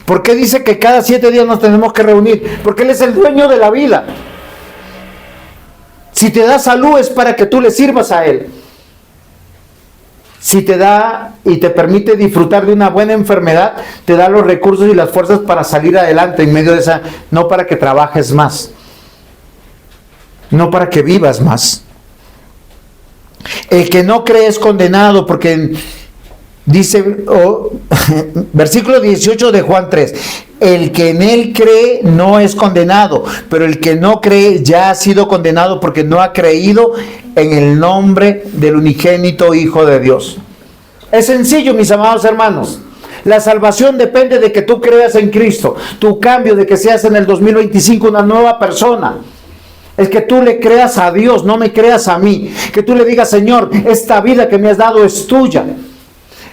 ¿Por qué dice que cada 7 días nos tenemos que reunir? Porque Él es el dueño de la vida. Si te da salud es para que tú le sirvas a Él. Si te da y te permite disfrutar de una buena enfermedad, te da los recursos y las fuerzas para salir adelante en medio de esa, no para que trabajes más. No para que vivas más. El que no cree es condenado, porque dice, versículo 18 de Juan 3, el que en él cree no es condenado, pero el que no cree ya ha sido condenado porque no ha creído en el nombre del unigénito Hijo de Dios. Es sencillo, mis amados hermanos. La salvación depende de que tú creas en Cristo. Tu cambio de que seas en el 2025 una nueva persona. Es que tú le creas a Dios, no me creas a mí. Que tú le digas, Señor, esta vida que me has dado es tuya.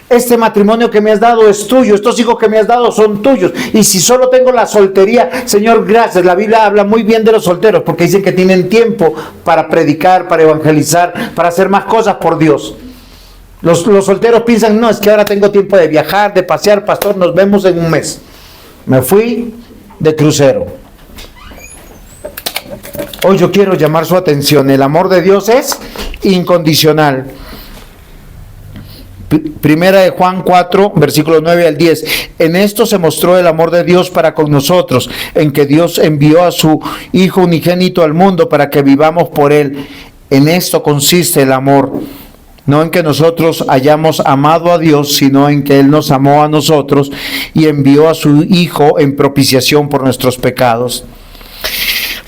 Este matrimonio que me has dado es tuyo. Estos hijos que me has dado son tuyos. Y si solo tengo la soltería, Señor, gracias. La Biblia habla muy bien de los solteros, porque dicen que tienen tiempo para predicar, para evangelizar, para hacer más cosas por Dios. Los solteros piensan, no, es que ahora tengo tiempo de viajar, de pasear, pastor, nos vemos en un mes. Me fui, de crucero. Hoy yo quiero llamar su atención. El amor de Dios es incondicional. Primera de Juan 4, versículos 9 al 10. En esto se mostró el amor de Dios para con nosotros, en que Dios envió a su Hijo unigénito al mundo para que vivamos por Él. En esto consiste el amor, no en que nosotros hayamos amado a Dios, sino en que Él nos amó a nosotros y envió a su Hijo en propiciación por nuestros pecados.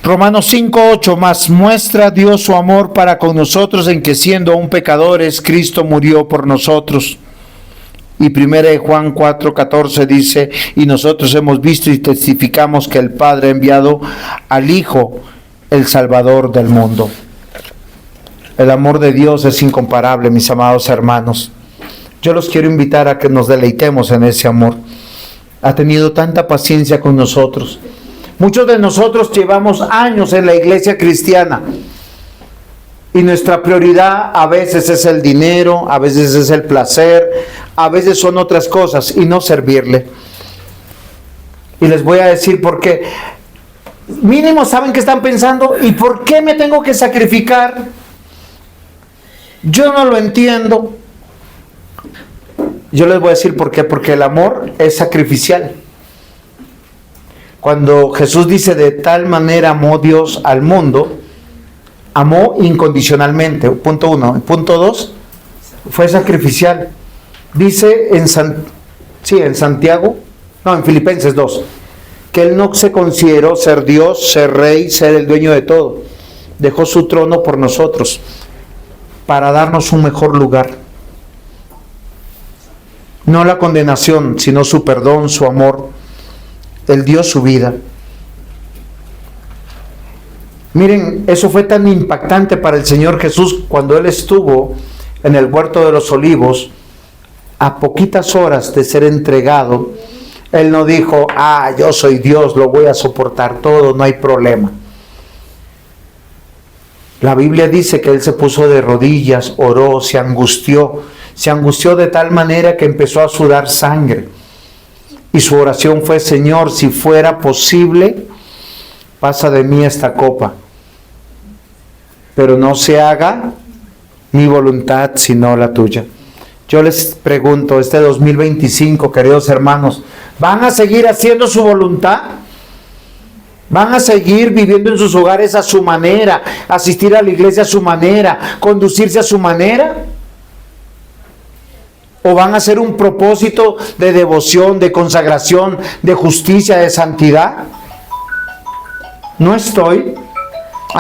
Romanos 5:8, más muestra Dios su amor para con nosotros en que siendo aún pecadores, Cristo murió por nosotros. Y 1 Juan 4:14 dice, y nosotros hemos visto y testificamos que el Padre ha enviado al Hijo, el Salvador del mundo. El amor de Dios es incomparable, mis amados hermanos. Yo los quiero invitar a que nos deleitemos en ese amor. Ha tenido tanta paciencia con nosotros. Muchos de nosotros llevamos años en la iglesia cristiana y nuestra prioridad a veces es el dinero, a veces es el placer, a veces son otras cosas y no servirle. Y les voy a decir por qué. Mínimo saben que están pensando, ¿y por qué me tengo que sacrificar? Yo no lo entiendo. Yo les voy a decir por qué, porque el amor es sacrificial. Cuando Jesús dice de tal manera amó Dios al mundo, amó incondicionalmente, punto 1. Punto 2, fue sacrificial. Dice en Santiago, en Filipenses 2, que Él no se consideró ser Dios, ser rey, ser el dueño de todo. Dejó su trono por nosotros, para darnos un mejor lugar. No la condenación, sino su perdón, su amor. Él dio su vida. Miren, eso fue tan impactante para el Señor Jesús cuando Él estuvo en el huerto de los olivos, a poquitas horas de ser entregado. Él no dijo, yo soy Dios, lo voy a soportar todo, no hay problema. La Biblia dice que Él se puso de rodillas, oró, se angustió de tal manera que empezó a sudar sangre. Y su oración fue, Señor, si fuera posible, pasa de mí esta copa. Pero no se haga mi voluntad, sino la tuya. Yo les pregunto, este 2025, queridos hermanos, ¿van a seguir haciendo su voluntad? ¿Van a seguir viviendo en sus hogares a su manera, asistir a la iglesia a su manera, conducirse a su manera? ¿O van a hacer un propósito de devoción, de consagración, de justicia, de santidad? No estoy.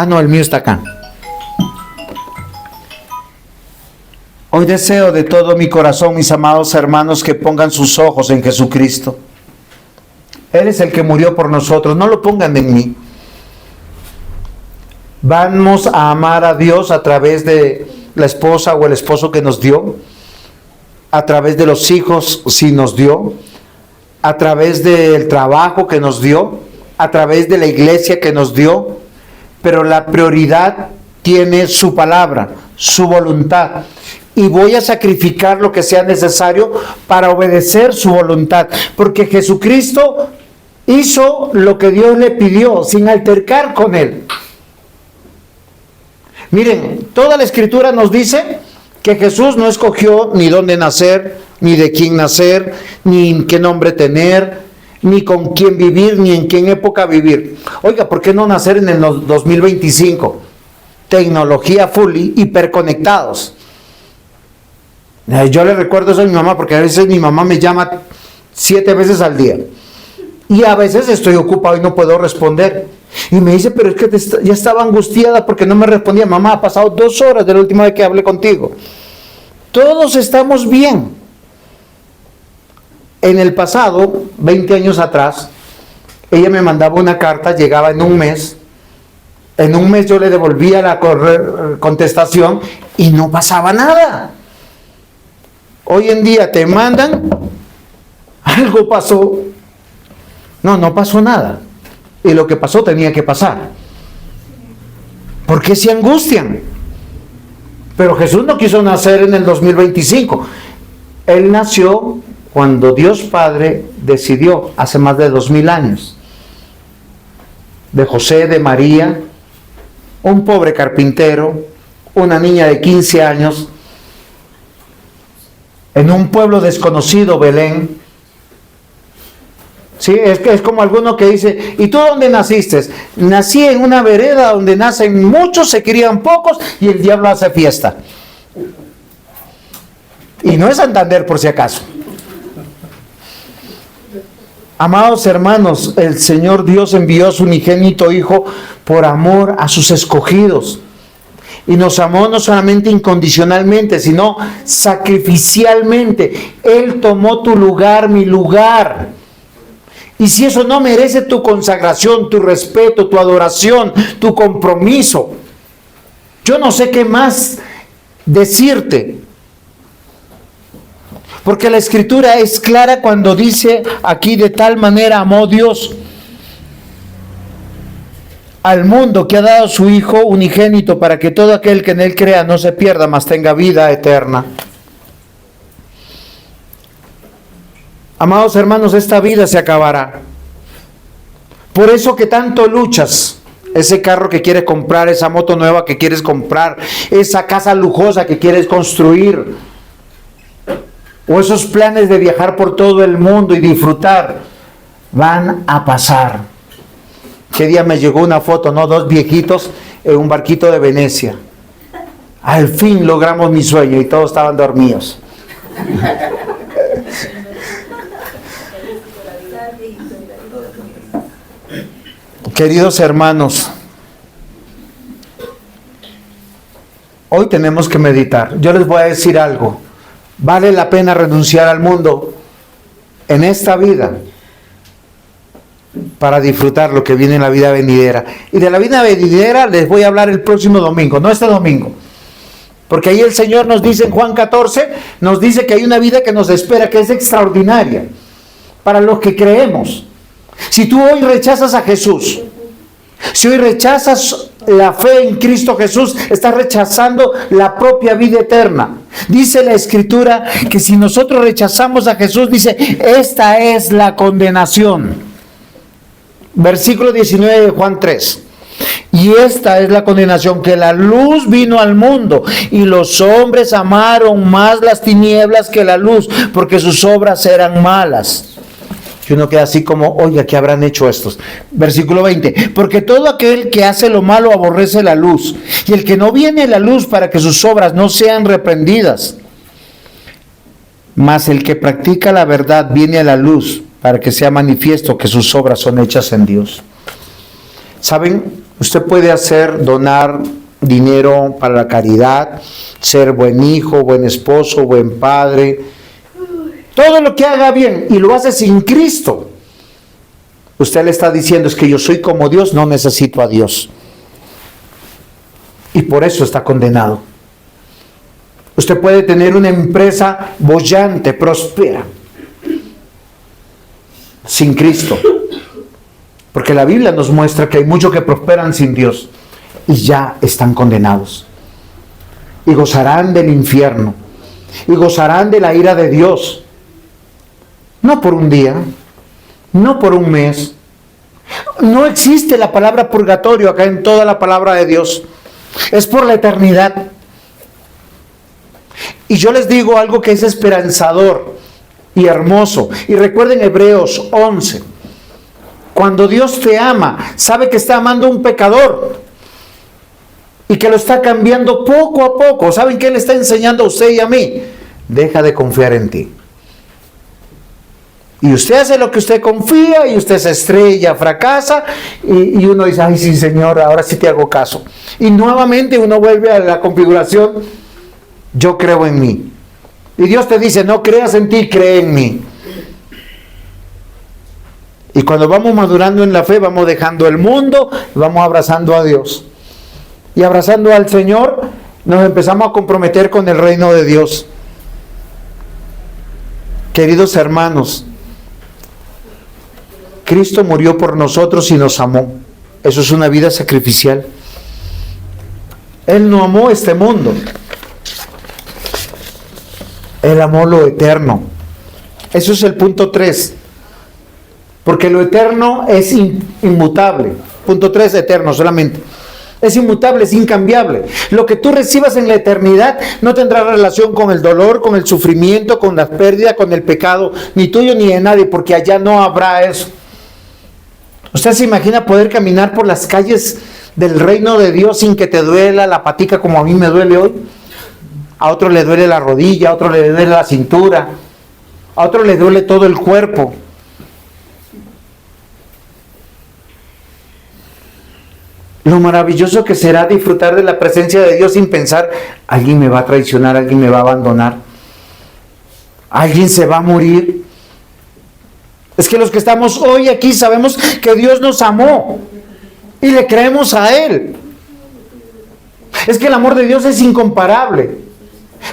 No, el mío está acá. Hoy deseo de todo mi corazón, mis amados hermanos, que pongan sus ojos en Jesucristo. Él es el que murió por nosotros, no lo pongan en mí. Vamos a amar a Dios a través de la esposa o el esposo que nos dio, a través de los hijos si nos dio, a través del trabajo que nos dio, a través de la iglesia que nos dio, pero la prioridad tiene su palabra, su voluntad. Y voy a sacrificar lo que sea necesario para obedecer su voluntad, porque Jesucristo hizo lo que Dios le pidió sin altercar con Él. Miren, toda la Escritura nos dice que Jesús no escogió ni dónde nacer, ni de quién nacer, ni qué nombre tener, ni con quién vivir, ni en qué época vivir. Oiga, ¿por qué no nacer en el 2025? Tecnología full, hiperconectados. Yo le recuerdo eso a mi mamá, porque a veces mi mamá me llama 7 veces al día. Y a veces estoy ocupado y no puedo responder. Y me dice, pero es que ya estaba angustiada porque no me respondía. Mamá, ha pasado 2 horas de la última vez que hablé contigo. Todos estamos bien. En el pasado, 20 años atrás, ella me mandaba una carta, llegaba en un mes. En un mes yo le devolvía la contestación y no pasaba nada. Hoy en día te mandan, algo pasó. No pasó nada. Y lo que pasó tenía que pasar. ¿Por qué se angustian? Pero Jesús no quiso nacer en el 2025. Él nació cuando Dios Padre decidió, hace más de 2000 años. de José, de María, un pobre carpintero, una niña de 15 años, en un pueblo desconocido, Belén. Sí, es como alguno que dice, ¿y tú dónde naciste? Nací en una vereda donde nacen muchos, se crían pocos y el diablo hace fiesta. Y no es Santander por si acaso. Amados hermanos, el Señor Dios envió a su unigénito Hijo por amor a sus escogidos. Y nos amó no solamente incondicionalmente, sino sacrificialmente. Él tomó tu lugar, mi lugar. Y si eso no merece tu consagración, tu respeto, tu adoración, tu compromiso, yo no sé qué más decirte. Porque la Escritura es clara cuando dice aquí: de tal manera amó Dios al mundo que ha dado a su Hijo unigénito, para que todo aquel que en Él crea no se pierda, mas tenga vida eterna. Amados hermanos, esta vida se acabará. Por eso que tanto luchas, ese carro que quieres comprar, esa moto nueva que quieres comprar, esa casa lujosa que quieres construir, o esos planes de viajar por todo el mundo y disfrutar, van a pasar. ¿Qué día me llegó una foto, no? 2 viejitos en un barquito de Venecia. Al fin logramos mi sueño y todos estaban dormidos. Queridos hermanos, hoy tenemos que meditar. Yo les voy a decir algo. Vale la pena renunciar al mundo en esta vida para disfrutar lo que viene en la vida venidera. Y de la vida venidera les voy a hablar el próximo domingo, no este domingo. Porque ahí el Señor nos dice en Juan 14, nos dice que hay una vida que nos espera, que es extraordinaria para los que creemos. Si tú hoy rechazas a Jesús, si hoy rechazas la fe en Cristo Jesús, estás rechazando la propia vida eterna. Dice la Escritura que si nosotros rechazamos a Jesús, dice, esta es la condenación. Versículo 19 de Juan 3. Y esta es la condenación, que la luz vino al mundo y los hombres amaron más las tinieblas que la luz, porque sus obras eran malas. Y uno queda así como, oiga, ¿qué habrán hecho estos? Versículo 20, porque todo aquel que hace lo malo aborrece la luz, y el que no viene a la luz para que sus obras no sean reprendidas. Mas el que practica la verdad viene a la luz para que sea manifiesto que sus obras son hechas en Dios. ¿Saben? Usted puede donar dinero para la caridad, ser buen hijo, buen esposo, buen padre, todo lo que haga bien, y lo hace sin Cristo. Usted le está diciendo, es que yo soy como Dios, no necesito a Dios. Y por eso está condenado. Usted puede tener una empresa bollante, próspera, sin Cristo. Porque la Biblia nos muestra que hay muchos que prosperan sin Dios y ya están condenados. Y gozarán del infierno. Y gozarán de la ira de Dios. No por un día, no por un mes. No existe la palabra purgatorio acá en toda la palabra de Dios. Es por la eternidad. Y yo les digo algo que es esperanzador y hermoso. Y recuerden Hebreos 11. Cuando Dios te ama, sabe que está amando a un pecador y que lo está cambiando poco a poco. ¿Saben qué le está enseñando a usted y a mí? Deja de confiar en ti. Y usted hace lo que usted confía y usted se estrella, fracasa y uno dice, ay sí Señor, ahora sí te hago caso. Y nuevamente uno vuelve a la configuración, yo creo en mí. Y Dios te dice, no creas en ti, cree en mí. Y cuando vamos madurando en la fe, vamos dejando el mundo, vamos abrazando a Dios. Y abrazando al Señor, nos empezamos a comprometer con el reino de Dios. Queridos hermanos, Cristo murió por nosotros y nos amó. Eso es una vida sacrificial. Él no amó este mundo. Él amó lo eterno. Eso es el punto 3. Porque lo eterno es inmutable. Punto 3, eterno solamente. Es inmutable, es incambiable. Lo que tú recibas en la eternidad no tendrá relación con el dolor, con el sufrimiento, con la pérdida, con el pecado, ni tuyo ni de nadie, porque allá no habrá eso. ¿Usted se imagina poder caminar por las calles del reino de Dios sin que te duela la patica como a mí me duele hoy? A otro le duele la rodilla, a otro le duele la cintura, a otro le duele todo el cuerpo. Lo maravilloso que será disfrutar de la presencia de Dios sin pensar, alguien me va a traicionar, alguien me va a abandonar, alguien se va a morir. Es que los que estamos hoy aquí sabemos que Dios nos amó y le creemos a Él. Es que el amor de Dios es incomparable,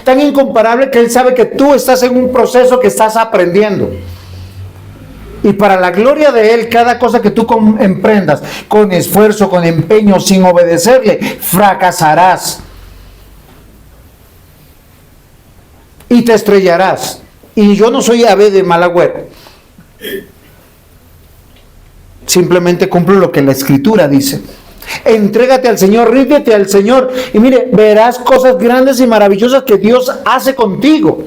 tan incomparable que Él sabe que tú estás en un proceso que estás aprendiendo. Y para la gloria de Él, cada cosa que tú emprendas con esfuerzo, con empeño, sin obedecerle, fracasarás. Y te estrellarás. Y yo no soy ave de mal agüero. Simplemente cumplo lo que la Escritura dice. Entrégate al Señor, ríndete al Señor. Y mire, verás cosas grandes y maravillosas que Dios hace contigo.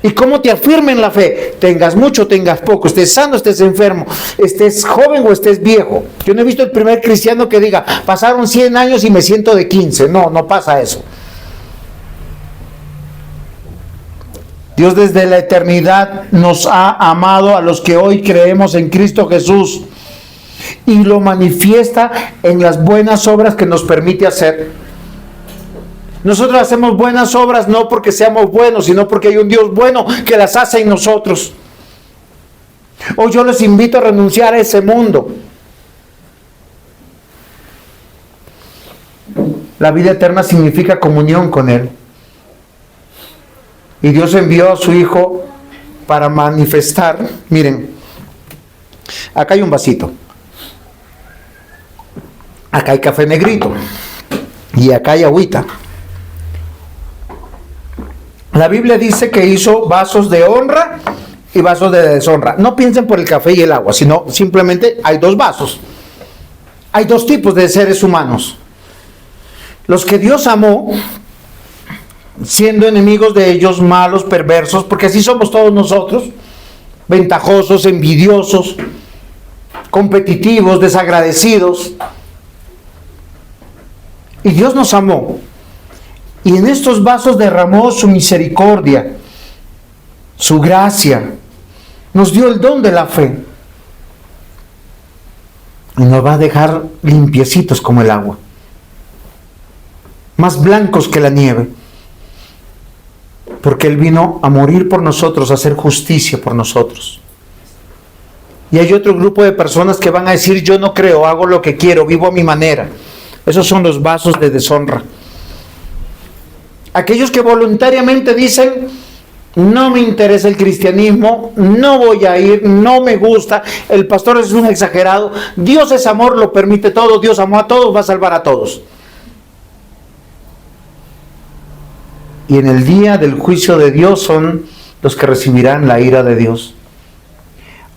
Y cómo te afirma en la fe, tengas mucho, tengas poco, estés sano, estés enfermo, estés joven o estés viejo. Yo no he visto el primer cristiano que diga, pasaron 100 años y me siento de 15. No, no pasa eso. Dios desde la eternidad nos ha amado a los que hoy creemos en Cristo Jesús y lo manifiesta en las buenas obras que nos permite hacer. Nosotros hacemos buenas obras no porque seamos buenos, sino porque hay un Dios bueno que las hace en nosotros. Hoy yo les invito a renunciar a ese mundo. La vida eterna significa comunión con Él. Y Dios envió a su Hijo para manifestar. Miren, acá hay un vasito. Acá hay café negrito. Y acá hay agüita. La Biblia dice que hizo vasos de honra y vasos de deshonra. No piensen por el café y el agua, sino simplemente hay dos vasos. Hay dos tipos de seres humanos. Los que Dios amó, siendo enemigos de ellos, malos, perversos, porque así somos todos nosotros, ventajosos, envidiosos, competitivos, desagradecidos. Y Dios nos amó. Y en estos vasos derramó su misericordia, su gracia. Nos dio el don de la fe. Y nos va a dejar limpiecitos como el agua. Más blancos que la nieve. Porque Él vino a morir por nosotros, a hacer justicia por nosotros. Y hay otro grupo de personas que van a decir, yo no creo, hago lo que quiero, vivo a mi manera. Esos son los vasos de deshonra. Aquellos que voluntariamente dicen, no me interesa el cristianismo, no voy a ir, no me gusta, el pastor es un exagerado, Dios es amor, lo permite todo, Dios amó a todos, va a salvar a todos. Y en el día del juicio de Dios son los que recibirán la ira de Dios.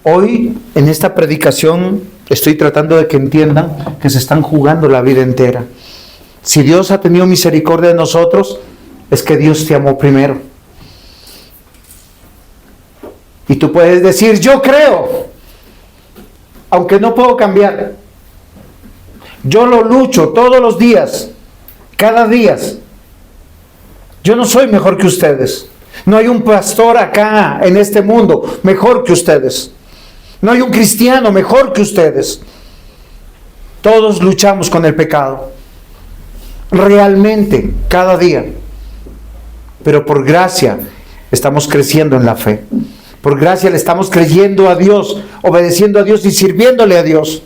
Hoy, en esta predicación, estoy tratando de que entiendan que se están jugando la vida entera. Si Dios ha tenido misericordia de nosotros, es que Dios te amó primero. Y tú puedes decir, yo creo, aunque no puedo cambiar. Yo lo lucho todos los días, cada día. Yo no soy mejor que ustedes. No hay un pastor acá en este mundo mejor que ustedes. No hay un cristiano mejor que ustedes. Todos luchamos con el pecado. Realmente, cada día. Pero por gracia estamos creciendo en la fe. Por gracia le estamos creyendo a Dios, obedeciendo a Dios y sirviéndole a Dios.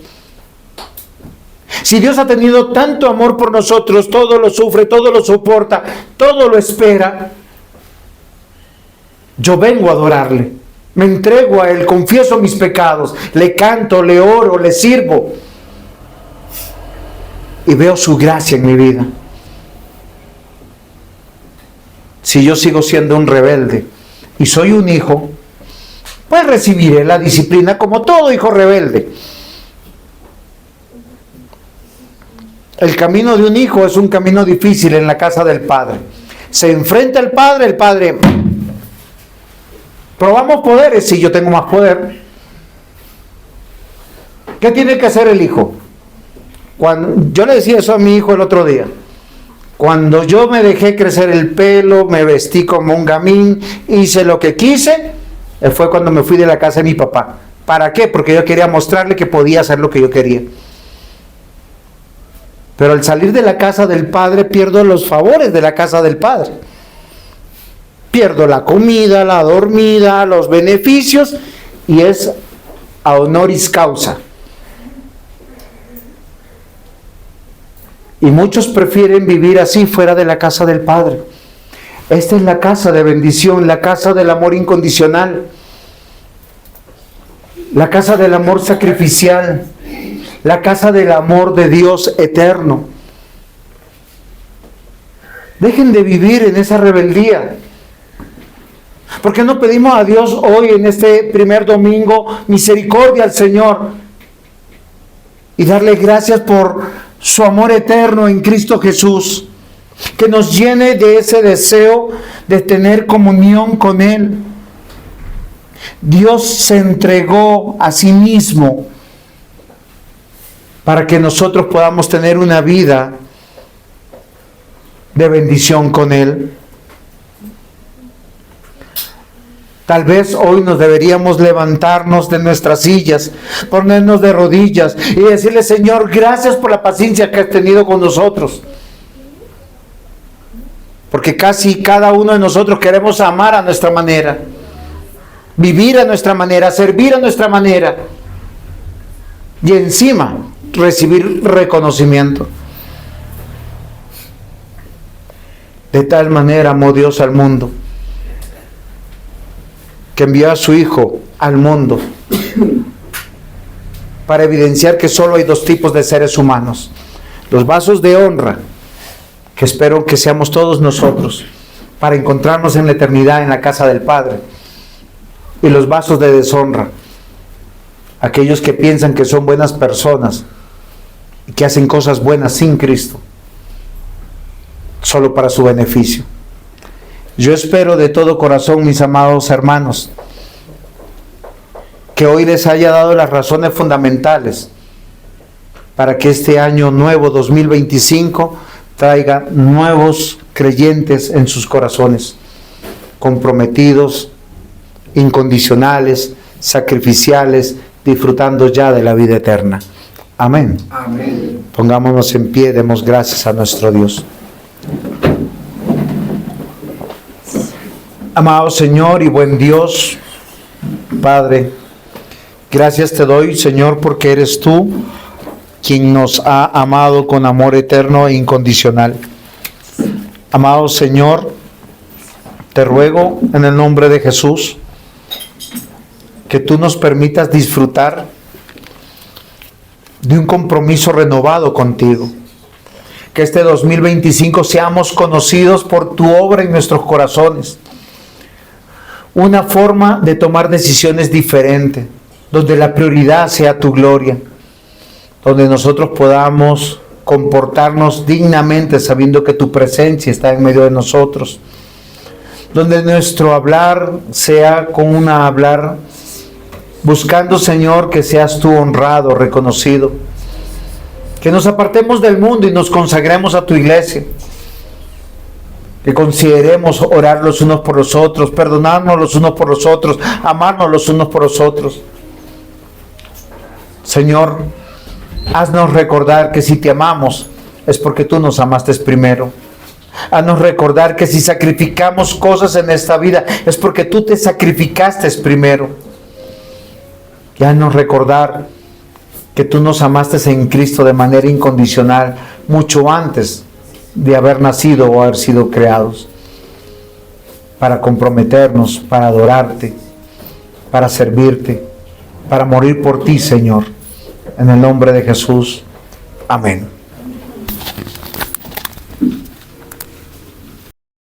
Si Dios ha tenido tanto amor por nosotros, todo lo sufre, todo lo soporta, todo lo espera, yo vengo a adorarle, me entrego a Él, confieso mis pecados, le canto, le oro, le sirvo y veo su gracia en mi vida. Si yo sigo siendo un rebelde y soy un hijo, pues recibiré la disciplina como todo hijo rebelde. El camino de un hijo es un camino difícil en la casa del padre. Se enfrenta el padre, probamos poderes, sí, yo tengo más poder. ¿Qué tiene que hacer el hijo? Yo le decía eso a mi hijo el otro día. Cuando yo me dejé crecer el pelo, me vestí como un gamín, hice lo que quise, fue cuando me fui de la casa de mi papá. ¿Para qué? Porque yo quería mostrarle que podía hacer lo que yo quería. Pero al salir de la casa del padre, pierdo los favores de la casa del padre. Pierdo la comida, la dormida, los beneficios, y es a honoris causa. Y muchos prefieren vivir así fuera de la casa del Padre. Esta es la casa de bendición, la casa del amor incondicional, la casa del amor sacrificial, la casa del amor de Dios eterno. Dejen de vivir en esa rebeldía. ¿Por qué no pedimos a Dios hoy, en este primer domingo, misericordia al Señor? Y darle gracias por su amor eterno en Cristo Jesús, que nos llene de ese deseo de tener comunión con Él. Dios se entregó a sí mismo para que nosotros podamos tener una vida de bendición con Él. Tal vez hoy nos deberíamos levantarnos de nuestras sillas, ponernos de rodillas y decirle: Señor, gracias por la paciencia que has tenido con nosotros. Porque casi cada uno de nosotros queremos amar a nuestra manera, vivir a nuestra manera, servir a nuestra manera y encima recibir reconocimiento. De tal manera amó Dios al mundo, que envió a su Hijo al mundo para evidenciar que solo hay dos tipos de seres humanos: los vasos de honra, que espero que seamos todos nosotros, para encontrarnos en la eternidad en la casa del Padre, y los vasos de deshonra, aquellos que piensan que son buenas personas y que hacen cosas buenas sin Cristo, solo para su beneficio. Yo espero de todo corazón, mis amados hermanos, que hoy les haya dado las razones fundamentales para que este año nuevo 2025 traiga nuevos creyentes en sus corazones, comprometidos, incondicionales, sacrificiales, disfrutando ya de la vida eterna. Amén. Amén. Pongámonos en pie, demos gracias a nuestro Dios. Amado Señor y buen Dios, Padre, gracias te doy, Señor, porque eres tú quien nos ha amado con amor eterno e incondicional. Amado Señor, te ruego en el nombre de Jesús que tú nos permitas disfrutar de un compromiso renovado contigo. Que este 2025 seamos conocidos por tu obra en nuestros corazones. Una forma de tomar decisiones diferente, donde la prioridad sea tu gloria, donde nosotros podamos comportarnos dignamente sabiendo que tu presencia está en medio de nosotros, donde nuestro hablar sea con un hablar buscando, Señor, que seas tú honrado, reconocido, que nos apartemos del mundo y nos consagremos a tu iglesia, que consideremos orar los unos por los otros, perdonarnos los unos por los otros, amarnos los unos por los otros. Señor, haznos recordar que si te amamos es porque tú nos amaste primero. Haznos recordar que si sacrificamos cosas en esta vida es porque tú te sacrificaste primero. Y haznos recordar que tú nos amaste en Cristo de manera incondicional mucho antes de haber nacido o haber sido creados, para comprometernos, para adorarte, para servirte, para morir por ti, Señor. En el nombre de Jesús. Amén.